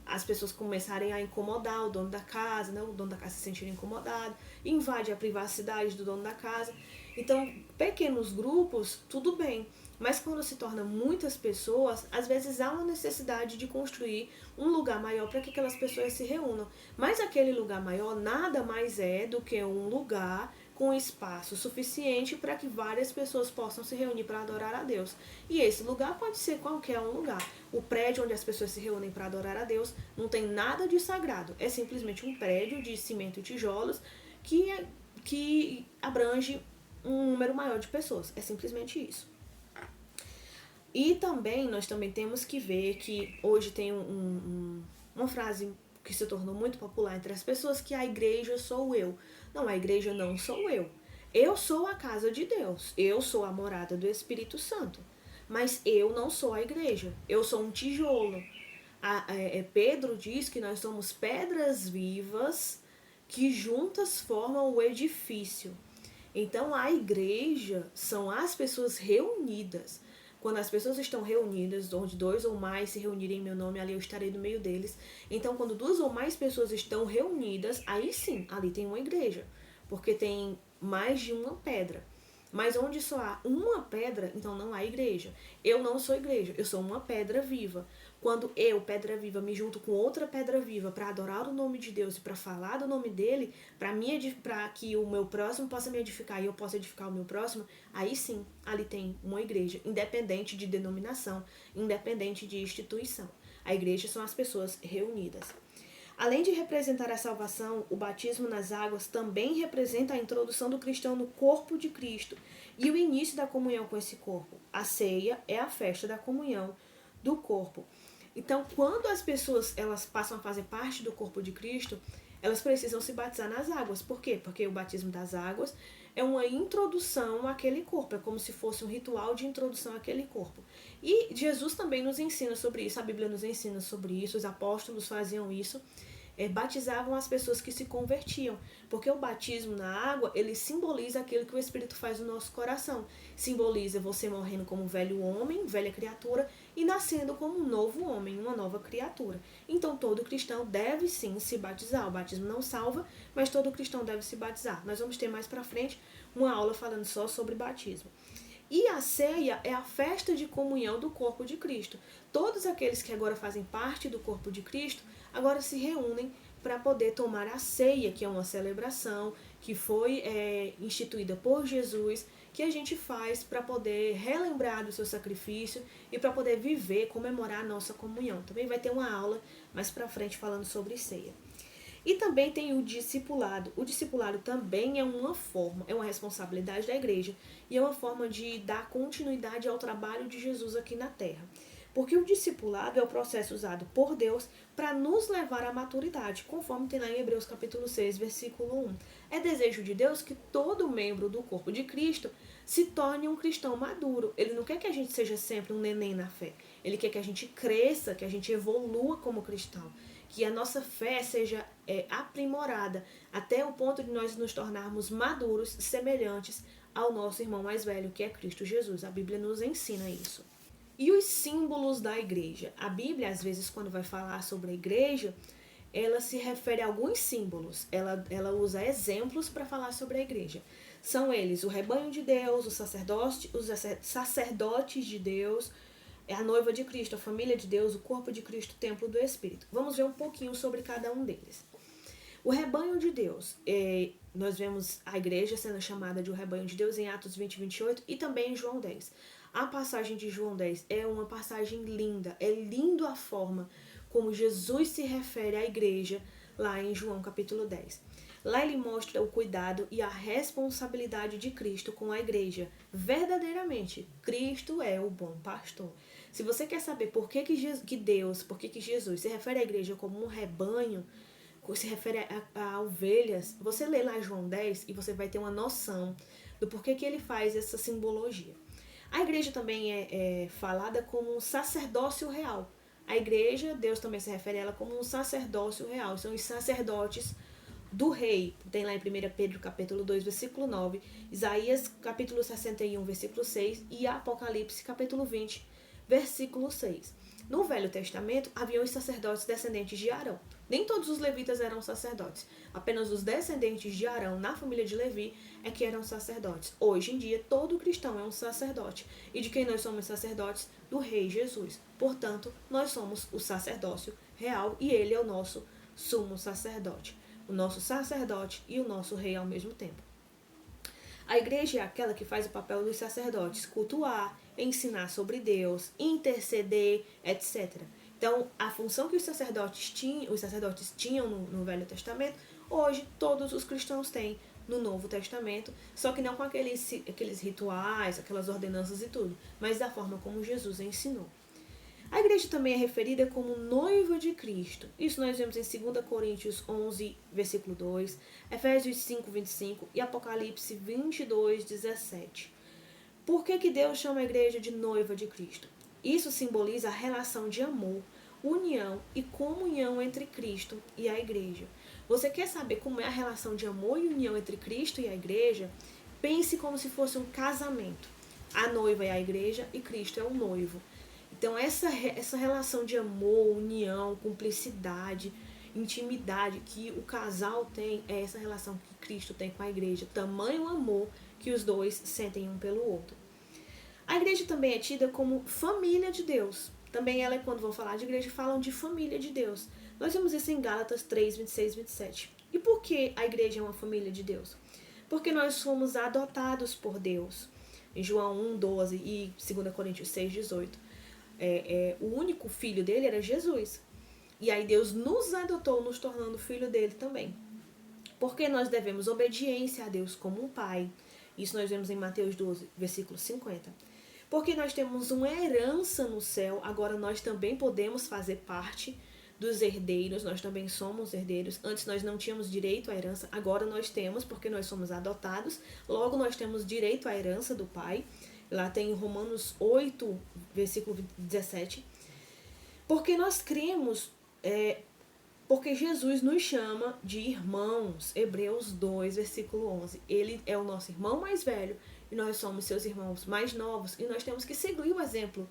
Speaker 1: as pessoas começarem a incomodar o dono da casa, né? O dono da casa se sentir incomodado, invade a privacidade do dono da casa. Então, pequenos grupos, tudo bem. Mas quando se torna muitas pessoas, às vezes há uma necessidade de construir um lugar maior para que aquelas pessoas se reúnam. Mas aquele lugar maior nada mais é do que um lugar com espaço suficiente para que várias pessoas possam se reunir para adorar a Deus. E esse lugar pode ser qualquer um lugar. O prédio onde as pessoas se reúnem para adorar a Deus não tem nada de sagrado. É simplesmente um prédio de cimento e tijolos que abrange um número maior de pessoas. É simplesmente isso. E também, nós também temos que ver que hoje tem uma frase que se tornou muito popular entre as pessoas, que a igreja sou eu. Não, a igreja não sou eu. Eu sou a casa de Deus. Eu sou a morada do Espírito Santo. Mas eu não sou a igreja. Eu sou um tijolo. Pedro diz que nós somos pedras vivas que juntas formam o edifício. Então, a igreja são as pessoas reunidas. Quando as pessoas estão reunidas, onde 2 ou mais se reunirem em meu nome, ali eu estarei no meio deles. Então, quando 2 ou mais pessoas estão reunidas, aí sim, ali tem uma igreja. Porque tem mais de uma pedra. Mas onde só há uma pedra, então não há igreja. Eu não sou igreja, eu sou uma pedra viva. Quando eu, pedra viva, me junto com outra pedra viva para adorar o nome de Deus e para falar do nome dele, para que o meu próximo possa me edificar e eu possa edificar o meu próximo, aí sim, ali tem uma igreja, independente de denominação, independente de instituição. A igreja são as pessoas reunidas. Além de representar a salvação, o batismo nas águas também representa a introdução do cristão no corpo de Cristo e o início da comunhão com esse corpo. A ceia é a festa da comunhão do corpo. Então, quando as pessoas elas passam a fazer parte do corpo de Cristo, elas precisam se batizar nas águas. Por quê? Porque o batismo das águas é uma introdução àquele corpo, é como se fosse um ritual de introdução àquele corpo. E Jesus também nos ensina sobre isso, a Bíblia nos ensina sobre isso, os apóstolos faziam isso, batizavam as pessoas que se convertiam, porque o batismo na água, ele simboliza aquilo que o Espírito faz no nosso coração, simboliza você morrendo como um velho homem, velha criatura, e nascendo como um novo homem, uma nova criatura. Então todo cristão deve sim se batizar, o batismo não salva, mas todo cristão deve se batizar. Nós vamos ter mais pra frente uma aula falando só sobre batismo. E a ceia é a festa de comunhão do corpo de Cristo. Todos aqueles que agora fazem parte do corpo de Cristo, agora se reúnem para poder tomar a ceia, que é uma celebração que foi instituída por Jesus, que a gente faz para poder relembrar do seu sacrifício e para poder viver, comemorar a nossa comunhão. Também vai ter uma aula mais para frente falando sobre ceia. E também tem o discipulado. O discipulado também é uma forma, é uma responsabilidade da igreja e é uma forma de dar continuidade ao trabalho de Jesus aqui na terra. Porque o discipulado é o processo usado por Deus para nos levar à maturidade, conforme tem lá em Hebreus capítulo 6, versículo 1. É desejo de Deus que todo membro do corpo de Cristo se torne um cristão maduro. Ele não quer que a gente seja sempre um neném na fé. Ele quer que a gente cresça, que a gente evolua como cristão. Que a nossa fé seja aprimorada até o ponto de nós nos tornarmos maduros, semelhantes ao nosso irmão mais velho, que é Cristo Jesus. A Bíblia nos ensina isso. E os símbolos da igreja? A Bíblia, às vezes, quando vai falar sobre a igreja, ela se refere a alguns símbolos. Ela usa exemplos para falar sobre a igreja. São eles o rebanho de Deus, os sacerdotes de Deus, a noiva de Cristo, a família de Deus, o corpo de Cristo, o templo do Espírito. Vamos ver um pouquinho sobre cada um deles. O rebanho de Deus. Nós vemos a igreja sendo chamada de o rebanho de Deus em Atos 20 e 28 e também em João 10. A passagem de João 10 é uma passagem linda. É lindo a forma como Jesus se refere à igreja lá em João capítulo 10. Lá ele mostra o cuidado e a responsabilidade de Cristo com a igreja. Verdadeiramente, Cristo é o bom pastor. Se você quer saber por que Jesus se refere à igreja como um rebanho, se refere a ovelhas, você lê lá João 10 e você vai ter uma noção do porquê que ele faz essa simbologia. A igreja também é falada como um sacerdócio real. A igreja, Deus também se refere a ela como um sacerdócio real. São os sacerdotes do rei. Tem lá em 1 Pedro capítulo 2, versículo 9, Isaías capítulo 61, versículo 6 e Apocalipse capítulo 20, versículo 6. No Velho Testamento, haviam os sacerdotes descendentes de Arão. Nem todos os levitas eram sacerdotes. Apenas os descendentes de Arão, na família de Levi, é que eram sacerdotes. Hoje em dia, todo cristão é um sacerdote. E de quem nós somos sacerdotes? Do Rei Jesus. Portanto, nós somos o sacerdócio real e ele é o nosso sumo sacerdote. O nosso sacerdote e o nosso rei ao mesmo tempo. A igreja é aquela que faz o papel dos sacerdotes, cultuar, ensinar sobre Deus, interceder, etc. Então, a função que os sacerdotes tinham no Velho Testamento, hoje todos os cristãos têm no Novo Testamento, só que não com aqueles rituais, aquelas ordenanças e tudo, mas da forma como Jesus ensinou. A igreja também é referida como noiva de Cristo. Isso nós vemos em 2 Coríntios 11, versículo 2, Efésios 5, 25 e Apocalipse 22, 17. Por que Deus chama a igreja de noiva de Cristo? Isso simboliza a relação de amor, união e comunhão entre Cristo e a igreja. Você quer saber como é a relação de amor e união entre Cristo e a igreja? Pense como se fosse um casamento. A noiva é a igreja e Cristo é o noivo. Então, essa relação de amor, união, cumplicidade, intimidade que o casal tem, é essa relação que Cristo tem com a igreja. Tamanho amor que os dois sentem um pelo outro. A igreja também é tida como família de Deus. Também ela, quando vão falar de igreja, falam de família de Deus. Nós vemos isso em Gálatas 3, 26 e 27. E por que a igreja é uma família de Deus? Porque nós fomos adotados por Deus. Em João 1, 12 e 2 Coríntios 6, 18. O único filho dele era Jesus. E aí Deus nos adotou, nos tornando filho dele também. Porque nós devemos obediência a Deus como um pai. Isso nós vemos em Mateus 12, versículo 50. Porque nós temos uma herança no céu, agora nós também podemos fazer parte dos herdeiros, nós também somos herdeiros. Antes nós não tínhamos direito à herança, agora nós temos, porque nós somos adotados. Logo nós temos direito à herança do pai. Lá tem Romanos 8, versículo 17. Porque nós cremos, porque Jesus nos chama de irmãos. Hebreus 2, versículo 11. Ele é o nosso irmão mais velho e nós somos seus irmãos mais novos. E nós temos que seguir o exemplo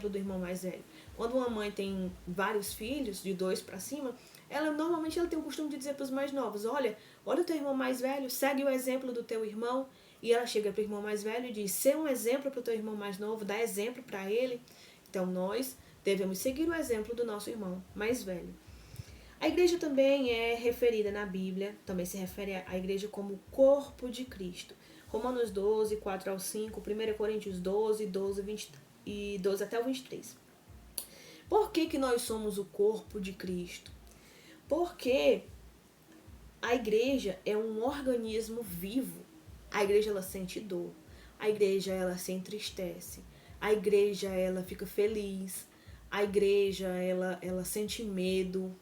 Speaker 1: do irmão mais velho. Quando uma mãe tem vários filhos, de 2 para cima, normalmente ela tem o costume de dizer para os mais novos, olha o teu irmão mais velho, segue o exemplo do teu irmão. E ela chega para o irmão mais velho e diz, ser um exemplo para o teu irmão mais novo, dá exemplo para ele. Então nós devemos seguir o exemplo do nosso irmão mais velho. A igreja também é referida na Bíblia, também se refere à igreja como corpo de Cristo. Romanos 12, 4 ao 5, 1 Coríntios 12, 12 até o 23. Por que nós somos o corpo de Cristo? Porque a igreja é um organismo vivo. A igreja, ela sente dor. A igreja, ela se entristece. A igreja, ela fica feliz. A igreja, ela sente medo.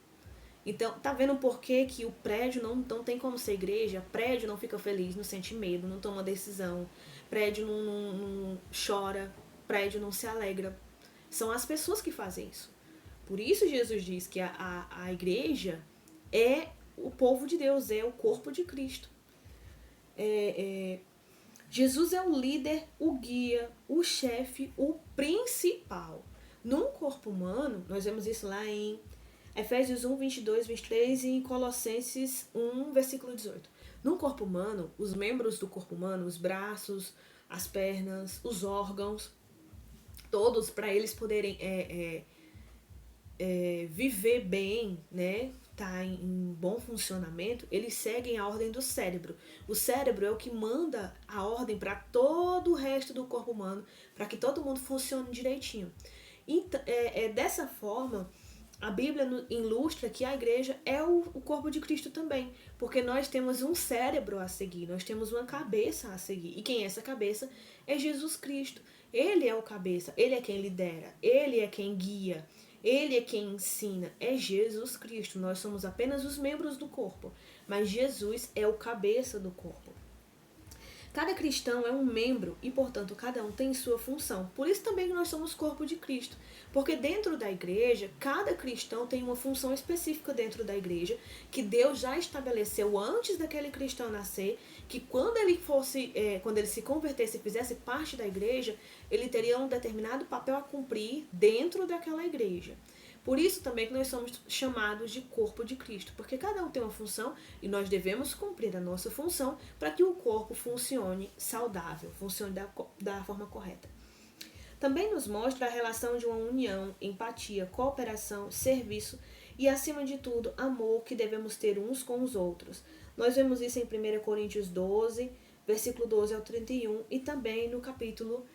Speaker 1: Então, tá vendo por que o prédio não tem como ser igreja? Prédio não fica feliz, não sente medo, não toma decisão. Prédio não chora. Prédio não se alegra. São as pessoas que fazem isso. Por isso Jesus diz que a igreja é o povo de Deus, é o corpo de Cristo. Jesus é o líder, o guia, o chefe, o principal. Num corpo humano, nós vemos isso lá em Efésios 1, 22, 23 e em Colossenses 1, versículo 18. Num corpo humano, os membros do corpo humano, os braços, as pernas, os órgãos, todos, para eles poderem viver bem, né, tá em bom funcionamento, eles seguem a ordem do cérebro. O cérebro é o que manda a ordem para todo o resto do corpo humano, para que todo mundo funcione direitinho. Então, dessa forma, a Bíblia ilustra que a igreja é o corpo de Cristo também, porque nós temos um cérebro a seguir, nós temos uma cabeça a seguir. E quem é essa cabeça? É Jesus Cristo. Ele é o cabeça, ele é quem lidera, ele é quem guia, ele é quem ensina, é Jesus Cristo. Nós somos apenas os membros do corpo, mas Jesus é o cabeça do corpo. Cada cristão é um membro e, portanto, cada um tem sua função. Por isso também que nós somos corpo de Cristo. Porque dentro da igreja, cada cristão tem uma função específica dentro da igreja, que Deus já estabeleceu antes daquele cristão nascer, que quando ele se convertesse e fizesse parte da igreja, ele teria um determinado papel a cumprir dentro daquela igreja. Por isso também que nós somos chamados de corpo de Cristo, porque cada um tem uma função e nós devemos cumprir a nossa função para que o corpo funcione saudável, funcione da forma correta. Também nos mostra a relação de uma união, empatia, cooperação, serviço e, acima de tudo, amor que devemos ter uns com os outros. Nós vemos isso em 1 Coríntios 12, versículo 12 ao 31 e também no capítulo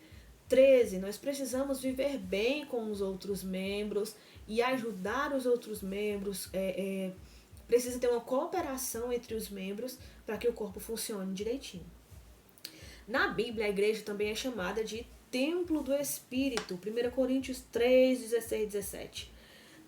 Speaker 1: 13. Nós precisamos viver bem com os outros membros e ajudar os outros membros. Precisa ter uma cooperação entre os membros para que o corpo funcione direitinho. Na Bíblia, a igreja também é chamada de templo do Espírito. 1 Coríntios 3, 16 e 17.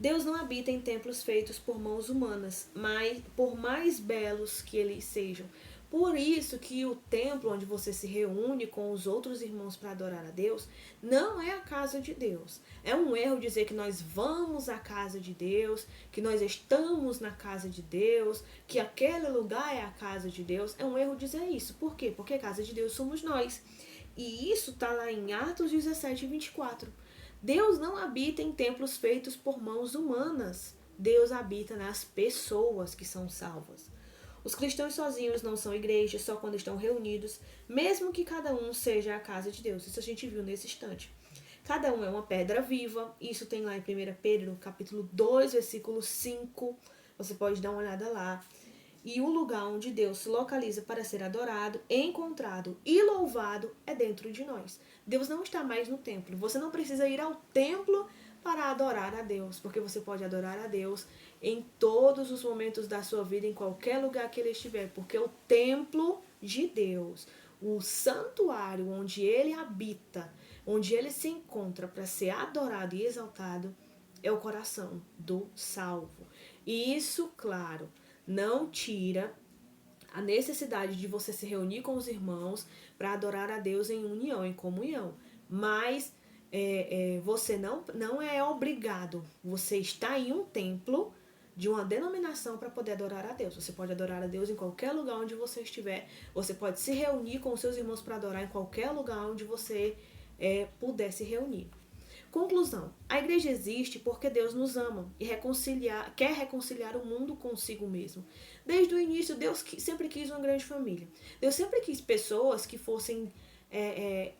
Speaker 1: Deus não habita em templos feitos por mãos humanas, mas por mais belos que eles sejam. Por isso que o templo onde você se reúne com os outros irmãos para adorar a Deus não é a casa de Deus. É um erro dizer que nós vamos à casa de Deus, que nós estamos na casa de Deus, que aquele lugar é a casa de Deus. É um erro dizer isso. Por quê? Porque a casa de Deus somos nós. E isso está lá em Atos 17 e 24. Deus não habita em templos feitos por mãos humanas. Deus habita nas pessoas que são salvas. Os cristãos sozinhos não são igreja, só quando estão reunidos, mesmo que cada um seja a casa de Deus. Isso a gente viu nesse instante. Cada um é uma pedra viva. Isso tem lá em 1 Pedro, capítulo 2, versículo 5. Você pode dar uma olhada lá. E o lugar onde Deus se localiza para ser adorado, encontrado e louvado é dentro de nós. Deus não está mais no templo. Você não precisa ir ao templo para adorar a Deus, porque você pode adorar a Deus em todos os momentos da sua vida, em qualquer lugar que ele estiver, porque o templo de Deus, o santuário onde ele habita, onde ele se encontra para ser adorado e exaltado, é o coração do salvo. E isso, claro, não tira a necessidade de você se reunir com os irmãos para adorar a Deus em união, em comunhão, mas você não é obrigado. Você está em um templo de uma denominação para poder adorar a Deus. Você pode adorar a Deus em qualquer lugar onde você estiver. Você pode se reunir com os seus irmãos para adorar em qualquer lugar onde você puder se reunir. Conclusão. A igreja existe porque Deus nos ama e quer reconciliar o mundo consigo mesmo. Desde o início, Deus sempre quis uma grande família. Deus sempre quis pessoas que fossem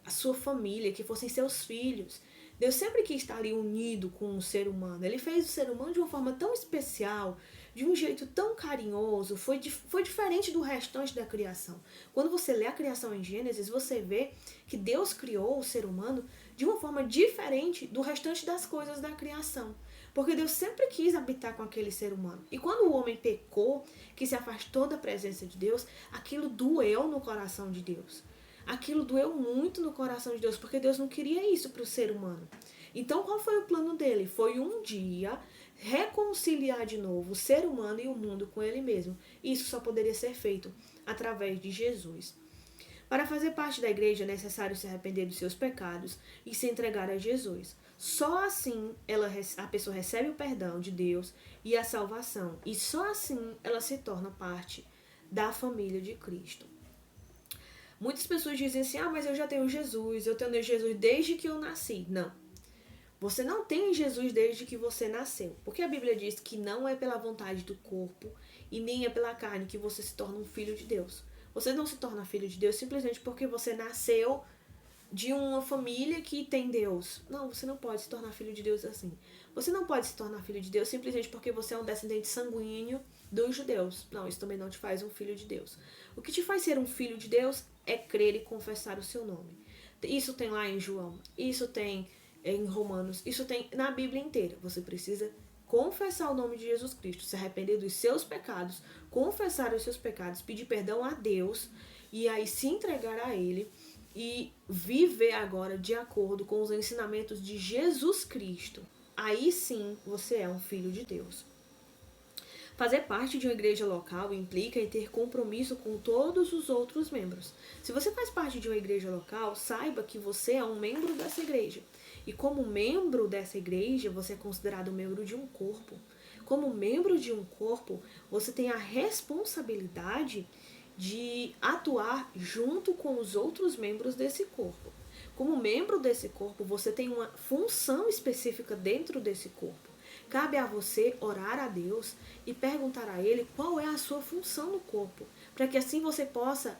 Speaker 1: a sua família, que fossem seus filhos. Deus sempre quis estar ali unido com o ser humano. Ele fez o ser humano de uma forma tão especial, de um jeito tão carinhoso, foi diferente do restante da criação. Quando você lê a criação em Gênesis, você vê que Deus criou o ser humano de uma forma diferente do restante das coisas da criação. Porque Deus sempre quis habitar com aquele ser humano. E quando o homem pecou, que se afastou da presença de Deus, aquilo doeu no coração de Deus. Aquilo doeu muito no coração de Deus, porque Deus não queria isso para o ser humano. Então, qual foi o plano dele? Foi um dia reconciliar de novo o ser humano e o mundo com ele mesmo. Isso só poderia ser feito através de Jesus. Para fazer parte da igreja é necessário se arrepender dos seus pecados e se entregar a Jesus. Só assim a pessoa recebe o perdão de Deus e a salvação. E só assim ela se torna parte da família de Cristo. Muitas pessoas dizem assim, mas eu já tenho Jesus, eu tenho Jesus desde que eu nasci. Não. Você não tem Jesus desde que você nasceu. Porque a Bíblia diz que não é pela vontade do corpo e nem é pela carne que você se torna um filho de Deus. Você não se torna filho de Deus simplesmente porque você nasceu de uma família que tem Deus. Não, você não pode se tornar filho de Deus assim. Você não pode se tornar filho de Deus simplesmente porque você é um descendente sanguíneo dos judeus. Não, isso também não te faz um filho de Deus. O que te faz ser um filho de Deus é crer e confessar o seu nome. Isso tem lá em João, isso tem em Romanos, isso tem na Bíblia inteira. Você precisa confessar o nome de Jesus Cristo, se arrepender dos seus pecados, confessar os seus pecados, pedir perdão a Deus e aí se entregar a Ele e viver agora de acordo com os ensinamentos de Jesus Cristo. Aí sim você é um filho de Deus. Fazer parte de uma igreja local implica em ter compromisso com todos os outros membros. Se você faz parte de uma igreja local, saiba que você é um membro dessa igreja. E como membro dessa igreja, você é considerado membro de um corpo. Como membro de um corpo, você tem a responsabilidade de atuar junto com os outros membros desse corpo. Como membro desse corpo, você tem uma função específica dentro desse corpo. Cabe a você orar a Deus e perguntar a Ele qual é a sua função no corpo, para que assim você possa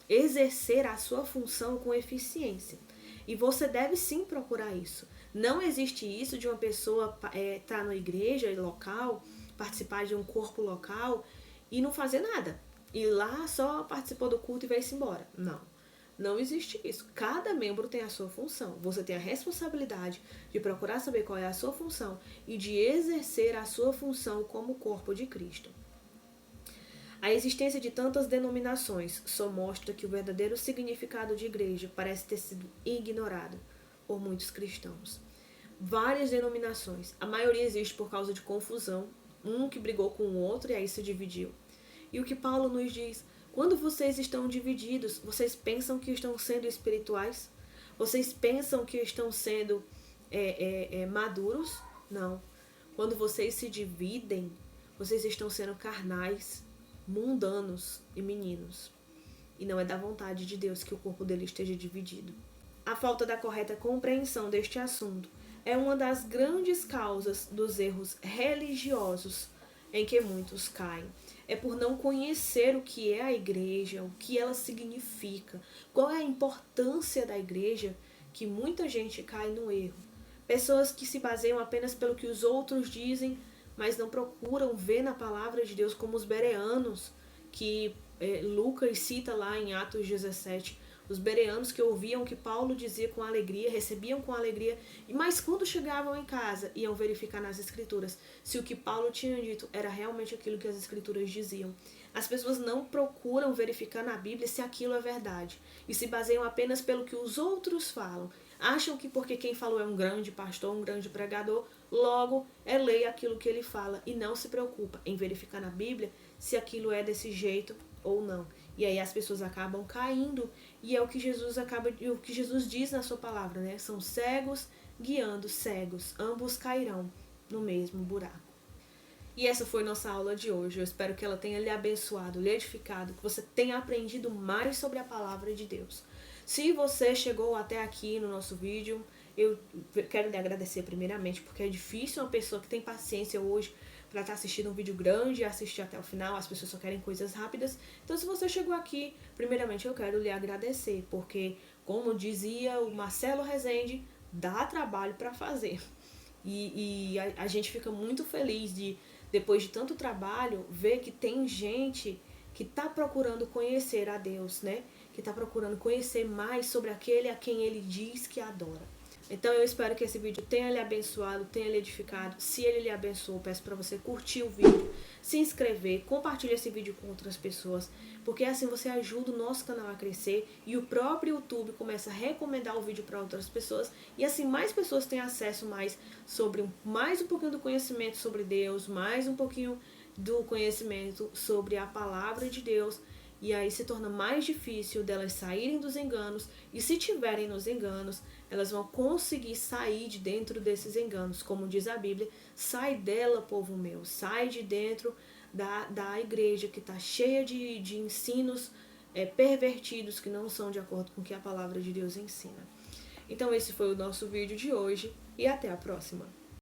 Speaker 1: exercer a sua função com eficiência. E você deve sim procurar isso. Não existe isso de uma pessoa estar na igreja local, participar de um corpo local e não fazer nada. E lá só participou do culto e veio-se embora. Não existe isso. Cada membro tem a sua função. Você tem a responsabilidade de procurar saber qual é a sua função e de exercer a sua função como corpo de Cristo. A existência de tantas denominações só mostra que o verdadeiro significado de igreja parece ter sido ignorado por muitos cristãos. Várias denominações. A maioria existe por causa de confusão. Um que brigou com o outro e aí se dividiu. E o que Paulo nos diz... Quando vocês estão divididos, vocês pensam que estão sendo espirituais? Vocês pensam que estão sendo maduros? Não. Quando vocês se dividem, vocês estão sendo carnais, mundanos e meninos. E não é da vontade de Deus que o corpo dele esteja dividido. A falta da correta compreensão deste assunto é uma das grandes causas dos erros religiosos em que muitos caem. É por não conhecer o que é a igreja, o que ela significa, qual é a importância da igreja, que muita gente cai no erro. Pessoas que se baseiam apenas pelo que os outros dizem, mas não procuram ver na palavra de Deus, como os bereanos, que Lucas cita lá em Atos 17, os bereanos que ouviam o que Paulo dizia com alegria, recebiam com alegria, mas quando chegavam em casa, iam verificar nas escrituras se o que Paulo tinha dito era realmente aquilo que as escrituras diziam. As pessoas não procuram verificar na Bíblia se aquilo é verdade, e se baseiam apenas pelo que os outros falam. Acham que porque quem falou é um grande pastor, um grande pregador, logo é lei aquilo que ele fala, e não se preocupa em verificar na Bíblia se aquilo é desse jeito ou não. E aí as pessoas acabam caindo, e é o que Jesus diz na sua palavra, né? São cegos guiando cegos, ambos cairão no mesmo buraco. E essa foi nossa aula de hoje. Eu espero que ela tenha lhe abençoado, lhe edificado, que você tenha aprendido mais sobre a palavra de Deus. Se você chegou até aqui no nosso vídeo, eu quero lhe agradecer primeiramente, porque é difícil uma pessoa que tem paciência hoje para estar assistindo um vídeo grande e assistir até o final. As pessoas só querem coisas rápidas. Então, se você chegou aqui, primeiramente eu quero lhe agradecer, porque, como dizia o Marcelo Rezende, dá trabalho para fazer. E a gente fica muito feliz de, depois de tanto trabalho, ver que tem gente que está procurando conhecer a Deus, né? Que está procurando conhecer mais sobre aquele a quem ele diz que adora. Então eu espero que esse vídeo tenha lhe abençoado, tenha lhe edificado. Se ele lhe abençoou, peço para você curtir o vídeo, se inscrever, compartilhar esse vídeo com outras pessoas, porque assim você ajuda o nosso canal a crescer e o próprio YouTube começa a recomendar o vídeo para outras pessoas e assim mais pessoas têm acesso sobre mais um pouquinho do conhecimento sobre Deus, mais um pouquinho do conhecimento sobre a palavra de Deus. E aí se torna mais difícil delas saírem dos enganos. E se tiverem nos enganos, elas vão conseguir sair de dentro desses enganos. Como diz a Bíblia, sai dela, povo meu. Sai de dentro da igreja que está cheia de ensinos pervertidos que não são de acordo com o que a palavra de Deus ensina. Então esse foi o nosso vídeo de hoje e até a próxima.